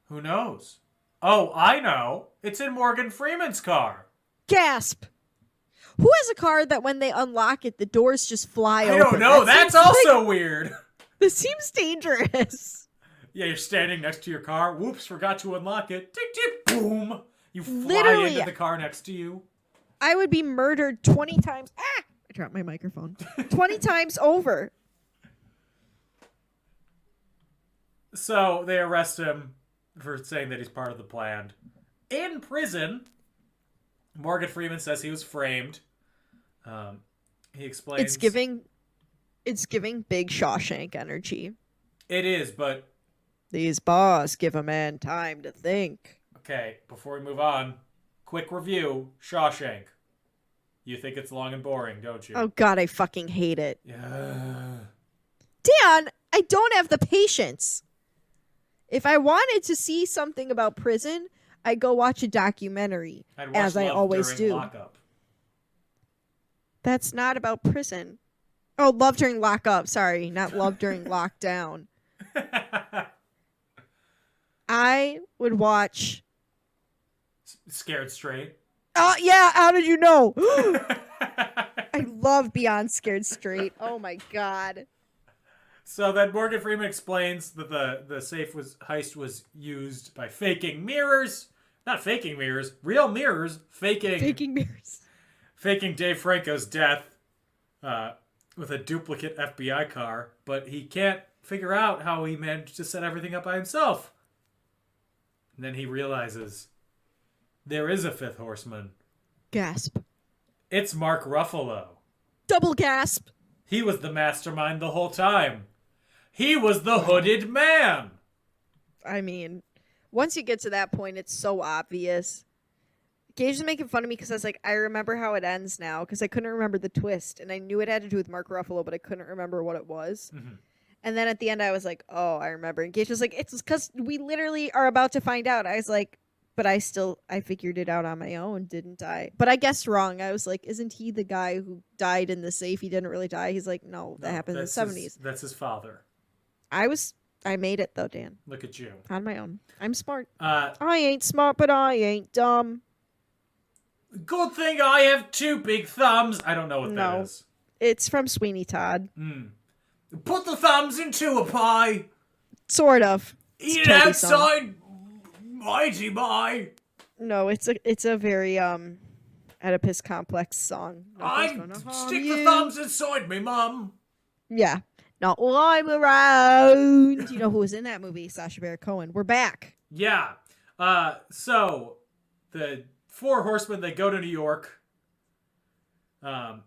Who knows? Oh, I know. It's in Morgan Freeman's car. Gasp. Who has a car that when they unlock it, the doors just fly open? I don't know. That That's seems also like- weird. This seems dangerous. Yeah, you're standing next to your car. Whoops, forgot to unlock it. Tick, tick, boom. You fly Literally. into the car next to you. I would be murdered 20 times. Ah! I dropped my microphone. 20 times over. So they arrest him for saying that he's part of the plan. In prison, Morgan Freeman says he was framed. He explains... It's giving big Shawshank energy. It is, but... These boss give a man time to think. Okay, before we move on, quick review. Shawshank. You think it's long and boring, don't you? Oh god, I fucking hate it. Yeah. Dan, I don't have the patience. If I wanted to see something about prison, I'd go watch a documentary, I'd watch as I Love always During do. Lockup. That's not about prison. Oh, Love During Lockup. Sorry, not Love During Lockdown. I would watch... Scared Straight. Oh, yeah, how did you know? I love Beyond Scared Straight. Oh my god. So then Morgan Freeman explains that the safe heist was used by faking mirrors. Not faking mirrors, real mirrors. Faking mirrors. Faking Dave Franco's death with a duplicate FBI car. But he can't figure out how he managed to set everything up by himself. And then he realizes there is a 5th horseman. Gasp. It's Mark Ruffalo. Double gasp. He was the mastermind the whole time. He was the hooded man. I mean, once you get to that point, it's so obvious. Gage was making fun of me because I was like, I remember how it ends now because I couldn't remember the twist. And I knew it had to do with Mark Ruffalo, but I couldn't remember what it was. Mm-hmm. And then at the end, I was like, oh, I remember. And Gage was like, it's because we literally are about to find out. I was like, but I figured it out on my own, didn't I? But I guessed wrong. I was like, isn't he the guy who died in the safe? He didn't really die. He's like, no, that happened in the 70s. That's his father. I made it though, Dan. Look at you. On my own. I'm smart. I ain't smart, but I ain't dumb. Good thing I have 2 big thumbs. I don't know what that is. It's from Sweeney Todd. Put the thumbs into a pie. Sort of. Eat it outside. Mighty my. No, it's a very Oedipus complex song. I stick the thumbs inside me, Mum. Yeah. Not while I'm around. You know who was in that movie? Sacha Baron Cohen. We're back. Yeah. So the 4 horsemen, they go to New York.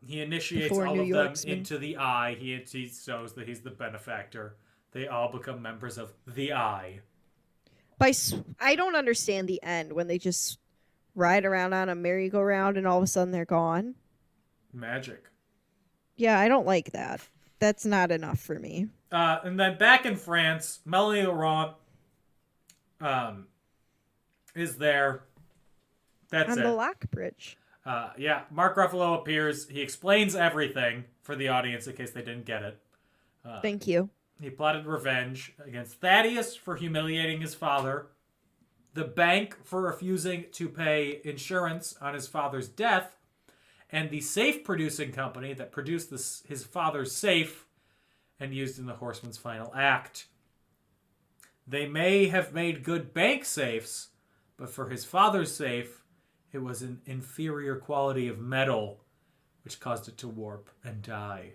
He initiates Before all New of York's them into the Eye. He shows that he's the benefactor. They all become members of the Eye. I don't understand the end when they just ride around on a merry-go-round and all of a sudden they're gone. Magic. Yeah, I don't like that. That's not enough for me. And then back in France, Melanie Laurent is there. That's on it. the lock bridge. Yeah, Mark Ruffalo appears. He explains everything for the audience in case they didn't get it. Thank you. He plotted revenge against Thaddeus for humiliating his father, the bank for refusing to pay insurance on his father's death, and the safe producing company that produced his father's safe and used in the Horseman's final act. They may have made good bank safes, but for his father's safe, it was an inferior quality of metal, which caused it to warp and die.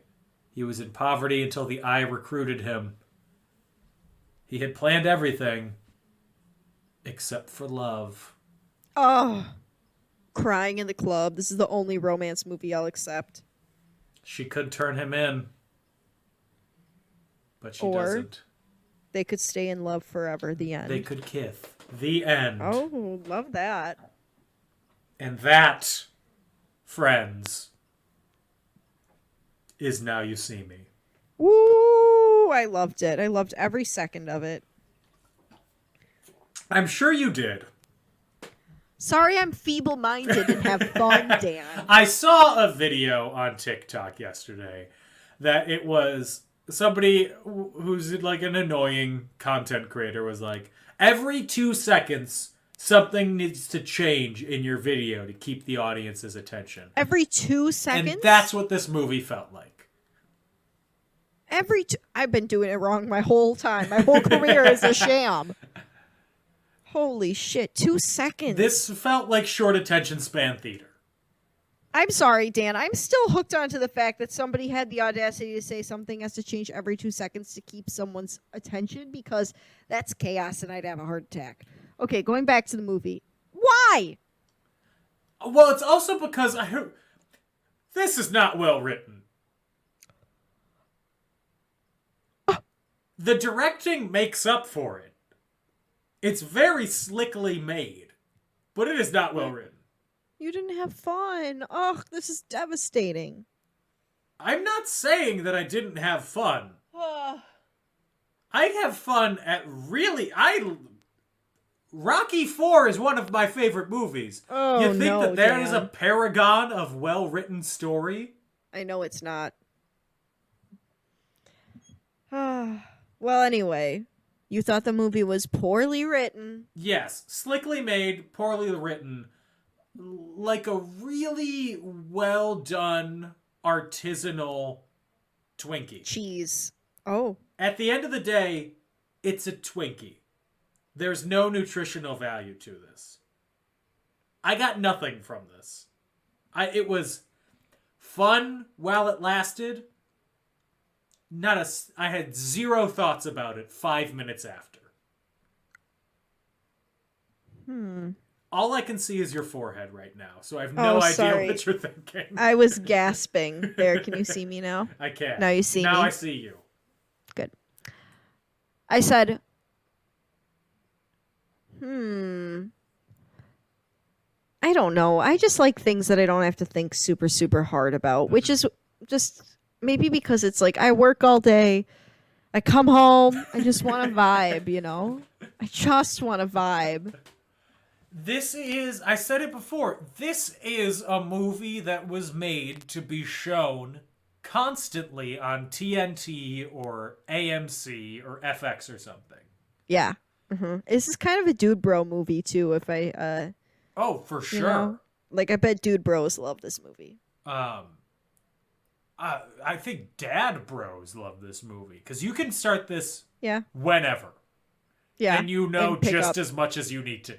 He was in poverty until the Eye recruited him. He had planned everything, except for love. Oh, crying in the club. This is the only romance movie I'll accept. She could turn him in, but she Or doesn't. they could stay in love forever. The end. They could kiss. The end. Oh, love that. And that, friends, is Now You See Me. Woo! I loved it. I loved every second of it. I'm sure you did. Sorry I'm feeble-minded and have fun, Dan. I saw a video on TikTok yesterday that it was somebody who's like an annoying content creator was like, every 2 seconds, something needs to change in your video to keep the audience's attention. Every 2 seconds? And that's what this movie felt like. I've been doing it wrong my whole time. My whole career is a sham. Holy shit, 2 seconds. This felt like short attention span theater. I'm sorry, Dan. I'm still hooked onto the fact that somebody had the audacity to say something has to change every 2 seconds to keep someone's attention, because that's chaos and I'd have a heart attack. Okay, going back to the movie. Why? Well, it's also because this is not well written. The directing makes up for it. It's very slickly made, but it is not well written. You didn't have fun. Ugh, this is devastating. I'm not saying that I didn't have fun. I have fun at Rocky IV is one of my favorite movies. Oh, you think no, that there Dan. is a paragon of well-written story? I know it's not. Well, anyway, you thought the movie was poorly written. Yes, slickly made, poorly written, like a really well done artisanal Twinkie. Cheese. Oh. At the end of the day, it's a Twinkie. There's no nutritional value to this. I got nothing from this. It was fun while it lasted. I had zero thoughts about it 5 minutes after. All I can see is your forehead right now, so I have no idea sorry. what you're thinking. I was gasping. There, can you see me now? I can't. Now you see me? Now I see you. Good. I said, I don't know. I just like things that I don't have to think super, super hard about, which is just maybe because it's like I work all day. I come home. I just want to vibe, you know? I just want to vibe. I said it before, this is a movie that was made to be shown constantly on TNT or AMC or FX or something. Yeah. This is kind of a dude bro movie, too, if I... Oh, for sure. You know? Like, I bet dude bros love this movie. I think dad bros love this movie, because you can start this Yeah. whenever. Yeah. And you know pick just up. as much as you need to know.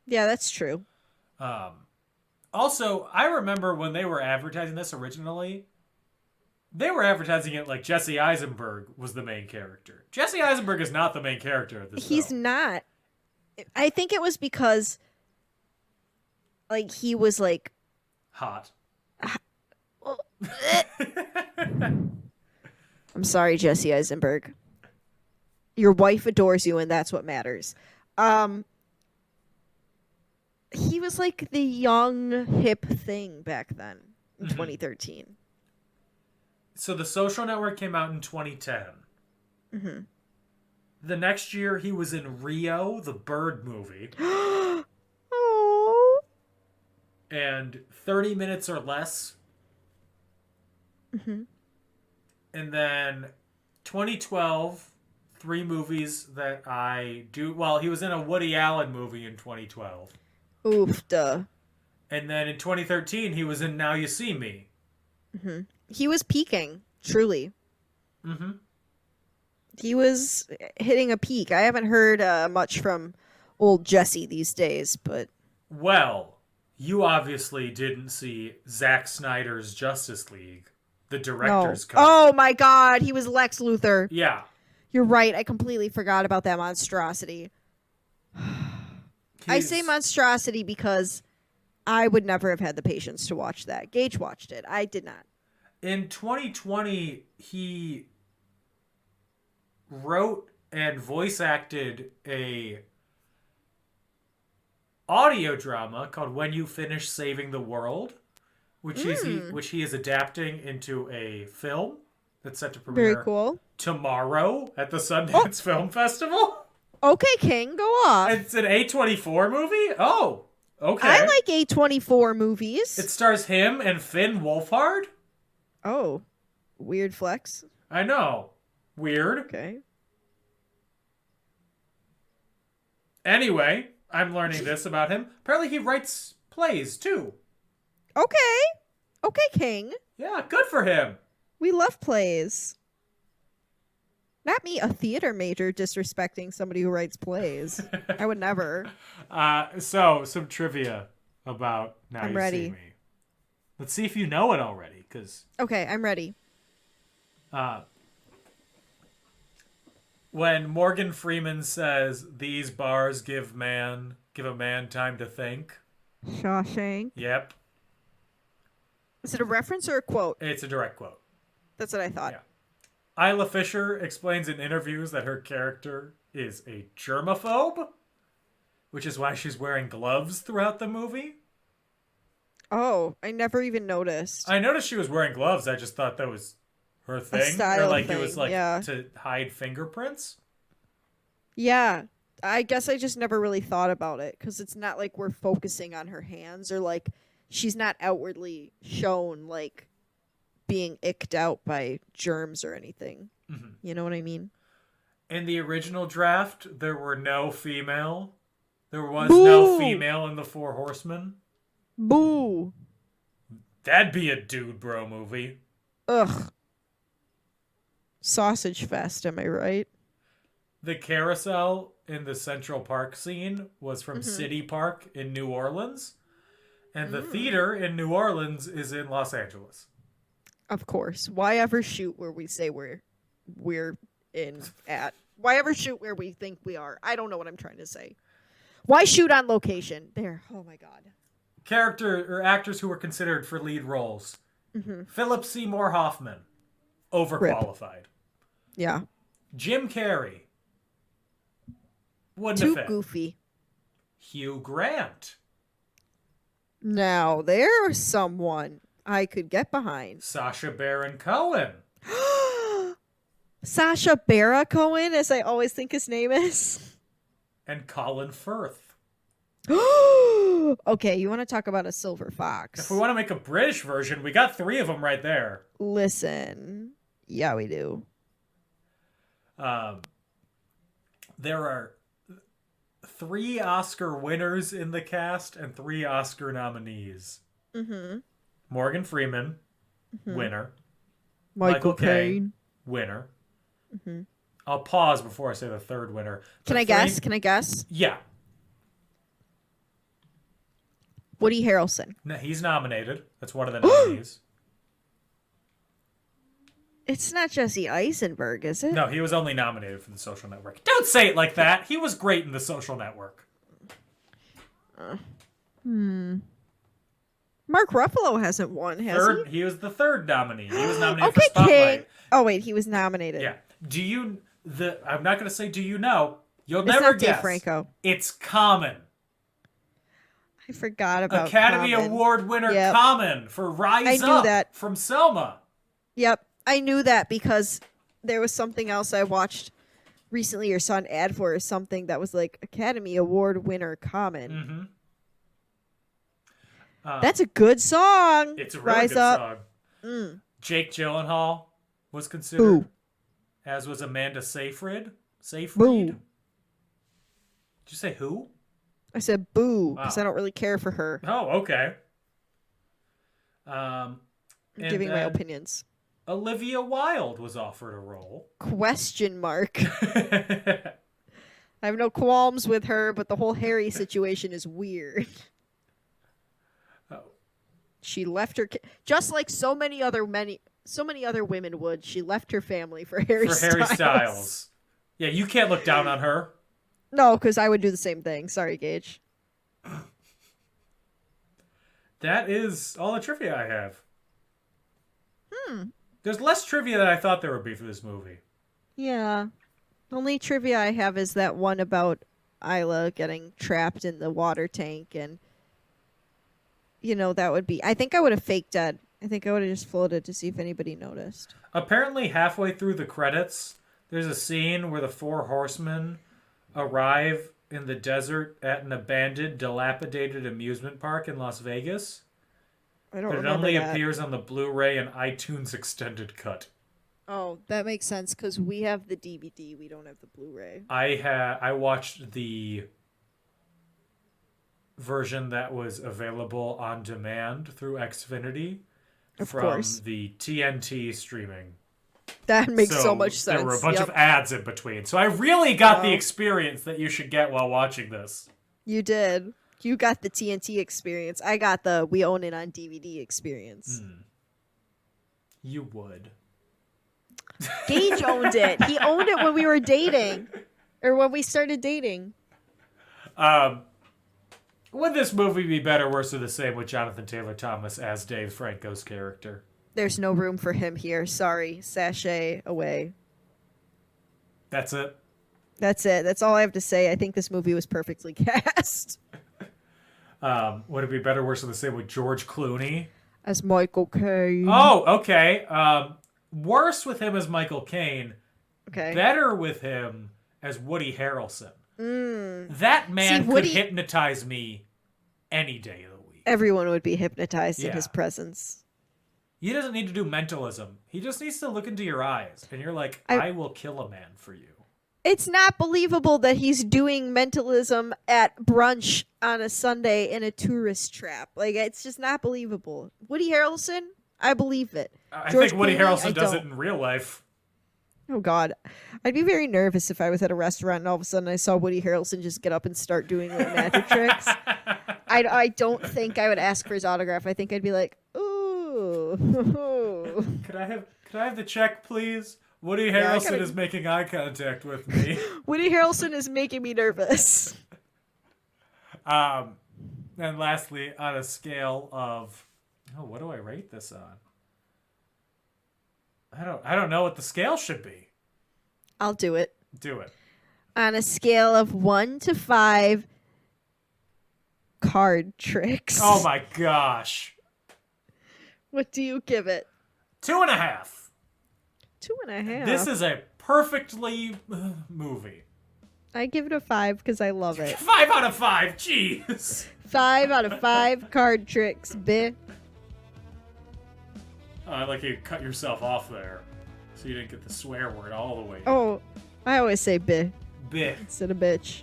Yeah, that's true. Also, I remember when they were advertising this originally, they were advertising it like Jesse Eisenberg was the main character. Jesse Eisenberg is not the main character of this He's film. not. I think it was because, like, he was, like... Hot. I'm sorry, Jesse Eisenberg. Your wife adores you, and that's what matters. He was like the young, hip thing back then in 2013. So The Social Network came out in 2010. Mm-hmm. The next year, he was in Rio, the Bird movie. Oh. And 30 Minutes or Less. Mm-hmm. And then 2012, 3 movies that I do. Well, he was in a Woody Allen movie in 2012. Oof, duh. And then in 2013, he was in Now You See Me. Mm-hmm. He was peaking, truly. Mm-hmm. He was hitting a peak. I haven't heard much from old Jesse these days, but... Well, you obviously didn't see Zack Snyder's Justice League, the director's cut. Oh my god, he was Lex Luthor. Yeah. You're right, I completely forgot about that monstrosity. I say monstrosity because I would never have had the patience to watch that. Gage watched it. I did not. In 2020, he wrote and voice acted a audio drama called When You Finish Saving the World, which he is adapting into a film that's set to premiere tomorrow at the Sundance Film Festival. Okay, King, go off. It's an A24 movie? Oh, okay. I like A24 movies. It stars him and Finn Wolfhard? Oh, weird flex. I know. Weird. Okay. Anyway, I'm learning this about him. Apparently he writes plays, too. Okay. Okay, King. Yeah, good for him. We love plays. Not me, a theater major, disrespecting somebody who writes plays. I would never. So, some trivia about Now I'm You ready. See Me. Let's see if you know it already, because... Okay, I'm ready. When Morgan Freeman says, "These bars give a man time to think." Shawshank. Yep. Is it a reference or a quote? It's a direct quote. That's what I thought. Yeah. Isla Fisher explains in interviews that her character is a germaphobe, which is why she's wearing gloves throughout the movie. Oh, I never even noticed. I noticed she was wearing gloves. I just thought that was her thing. style or like thing, it was like yeah. to hide fingerprints. Yeah, I guess I just never really thought about it because it's not like we're focusing on her hands or like she's not outwardly shown like being icked out by germs or anything. Mm-hmm. You know what I mean? In the original draft, there was no female in the Four Horsemen. Boo! That'd be a dude bro movie. Ugh. Sausage fest, am I right? The carousel in the Central Park scene was from City Park in New Orleans. And the theater in New Orleans is in Los Angeles. Of course. Why ever shoot where we say we're in at? Why ever shoot where we think we are? I don't know what I'm trying to say. Why shoot on location? There. Oh my god. Actors who were considered for lead roles. Mm-hmm. Philip Seymour Hoffman. Overqualified. Rip. Yeah. Jim Carrey. Wouldn't Too have fit. goofy. Hugh Grant. Now, there's someone I could get behind. Sacha Baron Cohen. Sacha Baron Cohen, as I always think his name is. And Colin Firth. Okay, you want to talk about a silver fox? If we want to make a British version, we got 3 of them right there. Listen. Yeah, we do. There are 3 Oscar winners in the cast and 3 Oscar nominees. Mm-hmm. Morgan Freeman, winner. Michael Caine, winner. Mm-hmm. I'll pause before I say the 3rd winner. Can I guess? Yeah. Woody Harrelson. No, he's nominated. That's one of the nominees. It's not Jesse Eisenberg, is it? No, he was only nominated for The Social Network. Don't say it like that. He was great in The Social Network. Michael Mark Ruffalo hasn't won, has Third, he? he was the third nominee. He was nominated for Okay, Spotlight. King. Oh wait, he was nominated. Yeah. I'm not going to say do you know. You'll It's never not guess. Dave Franco. It's Common. I forgot about Academy Common. Award winner Yep. Common for Rise I knew Up that. from Selma. Yep, I knew that because there was something else I watched recently or saw an ad for or something that was like Academy Award winner Common. Mm-hmm. That's a good song. It's a really Rise good Up. song. Jake Gyllenhaal was considered, as was Amanda Seyfried. Boo. Did you say who? I said boo because Wow. I don't really care for her. Oh, okay. I'm and giving my then opinions. Olivia Wilde was offered a role. Question mark. I have no qualms with her, but the whole Harry situation is weird. Oh. She left her just like so many other women would. She left her family for Harry Styles. Yeah, you can't look down on her. No, because I would do the same thing. Sorry, Gage. That is all the trivia I have. There's less trivia than I thought there would be for this movie. Yeah. Only trivia I have is that one about Isla getting trapped in the water tank, and that would be. I think I would have faked dead. I think I would have just floated to see if anybody noticed. Apparently, halfway through the credits, there's a scene where the four horsemen arrive in the desert at an abandoned, dilapidated amusement park in Las Vegas. I don't But it remember only that. appears on the Blu-ray and iTunes extended cut. Oh, that makes sense because we have the DVD. We don't have the Blu-ray. I watched the version that was available on demand through Xfinity Of from course. the TNT streaming. That makes so much sense. There were a bunch Yep. of ads in between. So I really got the Wow. experience that you should get while watching this. You did. You got the TNT experience. I got the we own it on DVD experience. You would. Gage owned it. He owned it when we were dating. Or when we started dating. Would this movie be better, worse, or the same with Jonathan Taylor Thomas as Dave Franco's character? There's no room for him here. Sorry. Sachet away. That's it. That's it. That's all I have to say. I think this movie was perfectly cast. Would it be better, worse, or the same with George Clooney? As Michael Caine. Oh, okay. Worse with him as Michael Caine. Okay. Better with him as Woody Harrelson. That man See, Woody- could hypnotize me any day of the week. Everyone would be hypnotized in Yeah. his presence. He doesn't need to do mentalism. He just needs to look into your eyes, and you're like, I will kill a man for you. It's not believable that he's doing mentalism at brunch on a Sunday in a tourist trap. Like, it's just not believable. Woody Harrelson, I believe it. I George think Woody Clooney, Harrelson I does don't. it in real life. Oh, God. I'd be very nervous if I was at a restaurant and all of a sudden I saw Woody Harrelson just get up and start doing like magic tricks. I don't think I would ask for his autograph. I think I'd be like, ooh. Could I have the check, please? Woody Yeah, I Harrelson gotta- is making eye contact with me. Woody Harrelson is making me nervous. And lastly, on a scale of, what do I rate this on? I don't know what the scale should be. I'll do it. Do it. On a scale of 1 to 5 card tricks. Oh my gosh. What do you give it? 2.5. 2.5. This is a perfectly movie. I give it a 5 because I love it. 5 out of 5. Jeez. 5 out of 5 card tricks, bitch. Oh, I like you cut yourself off there, so you didn't get the swear word all the way. Oh, I always say bitch Bit. instead of bitch.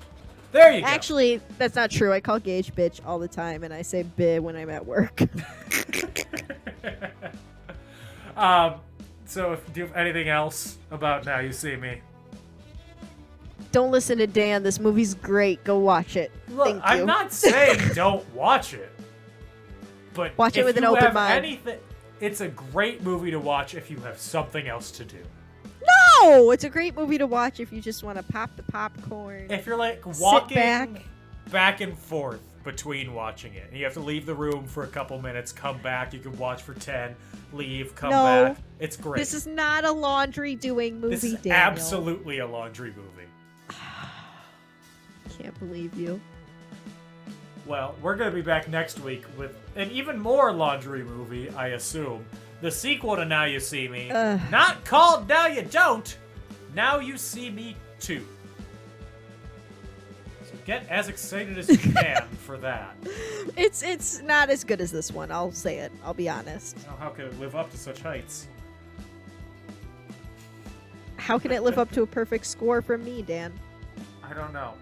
There you go. Actually, that's not true. I call Gage bitch all the time, and I say bitch when I'm at work. So do you have anything else about Now You See Me? Don't listen to Dan. This movie's great. Go watch it. Look, Thank you. I'm not saying don't watch it, but Watch it if with an you open have mind. anything, it's a great movie to watch if you have something else to do. No! It's a great movie to watch if you just want to pop the popcorn. If you're like walking back. back and forth between watching it. And you have to leave the room for a couple minutes, come back, you can watch for 10, leave, come No. back. It's great. This is not a laundry doing movie, This is Daniel. absolutely a laundry movie. Can't believe you. Well, we're going to be back next week with an even more laundry movie, I assume. The sequel to Now You See Me. Not called Now You Don't. Now You See Me 2. So get as excited as you can for that. It's not as good as this one, I'll say it. I'll be honest. Now, how could it live up to such heights? How can it live up to a perfect score from me, Dan? I don't know.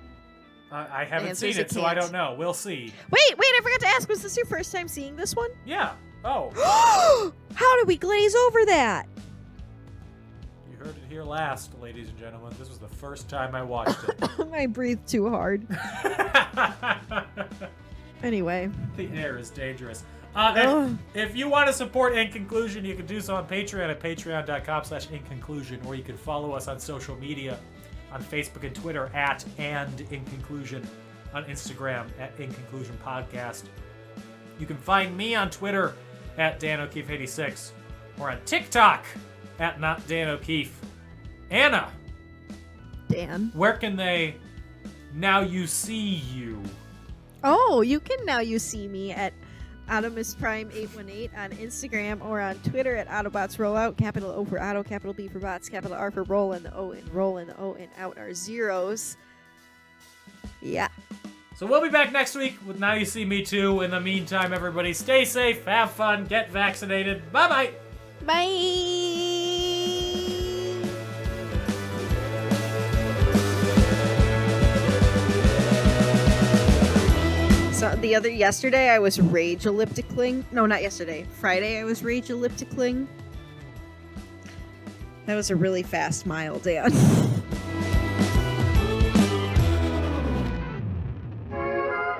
I haven't answer seen is it, it so I can't. don't know. We'll see. Wait, I forgot to ask, was this your first time seeing this one? Yeah. Oh. How did we glaze over that? You heard it here last, ladies and gentlemen. This was the first time I watched it. I breathed too hard. Anyway. The air is dangerous. If you want to support In Conclusion, you can do so on Patreon at patreon.com/inconclusion, or you can follow us on social media on Facebook and Twitter at And In Conclusion, on Instagram at In Conclusion Podcast. You can find me on Twitter at Dan O'Keefe86, or on TikTok at Not Dan O'Keefe. Anna, Dan. where can they now you see you? Oh, you can now you see me at Automus Prime 818 on Instagram, or on Twitter at Autobots Rollout, capital O for Auto, capital B for Bots, capital R for Roll, and the O in Roll and the O in Out are zeros. Yeah. So we'll be back next week with Now You See Me Too. In the meantime, everybody stay safe, have fun, get vaccinated. Bye-bye. Bye. So yesterday I was rage ellipticling. No, not yesterday. Friday I was rage ellipticling. That was a really fast mile, Dan.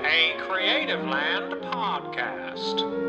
A Creative Land podcast.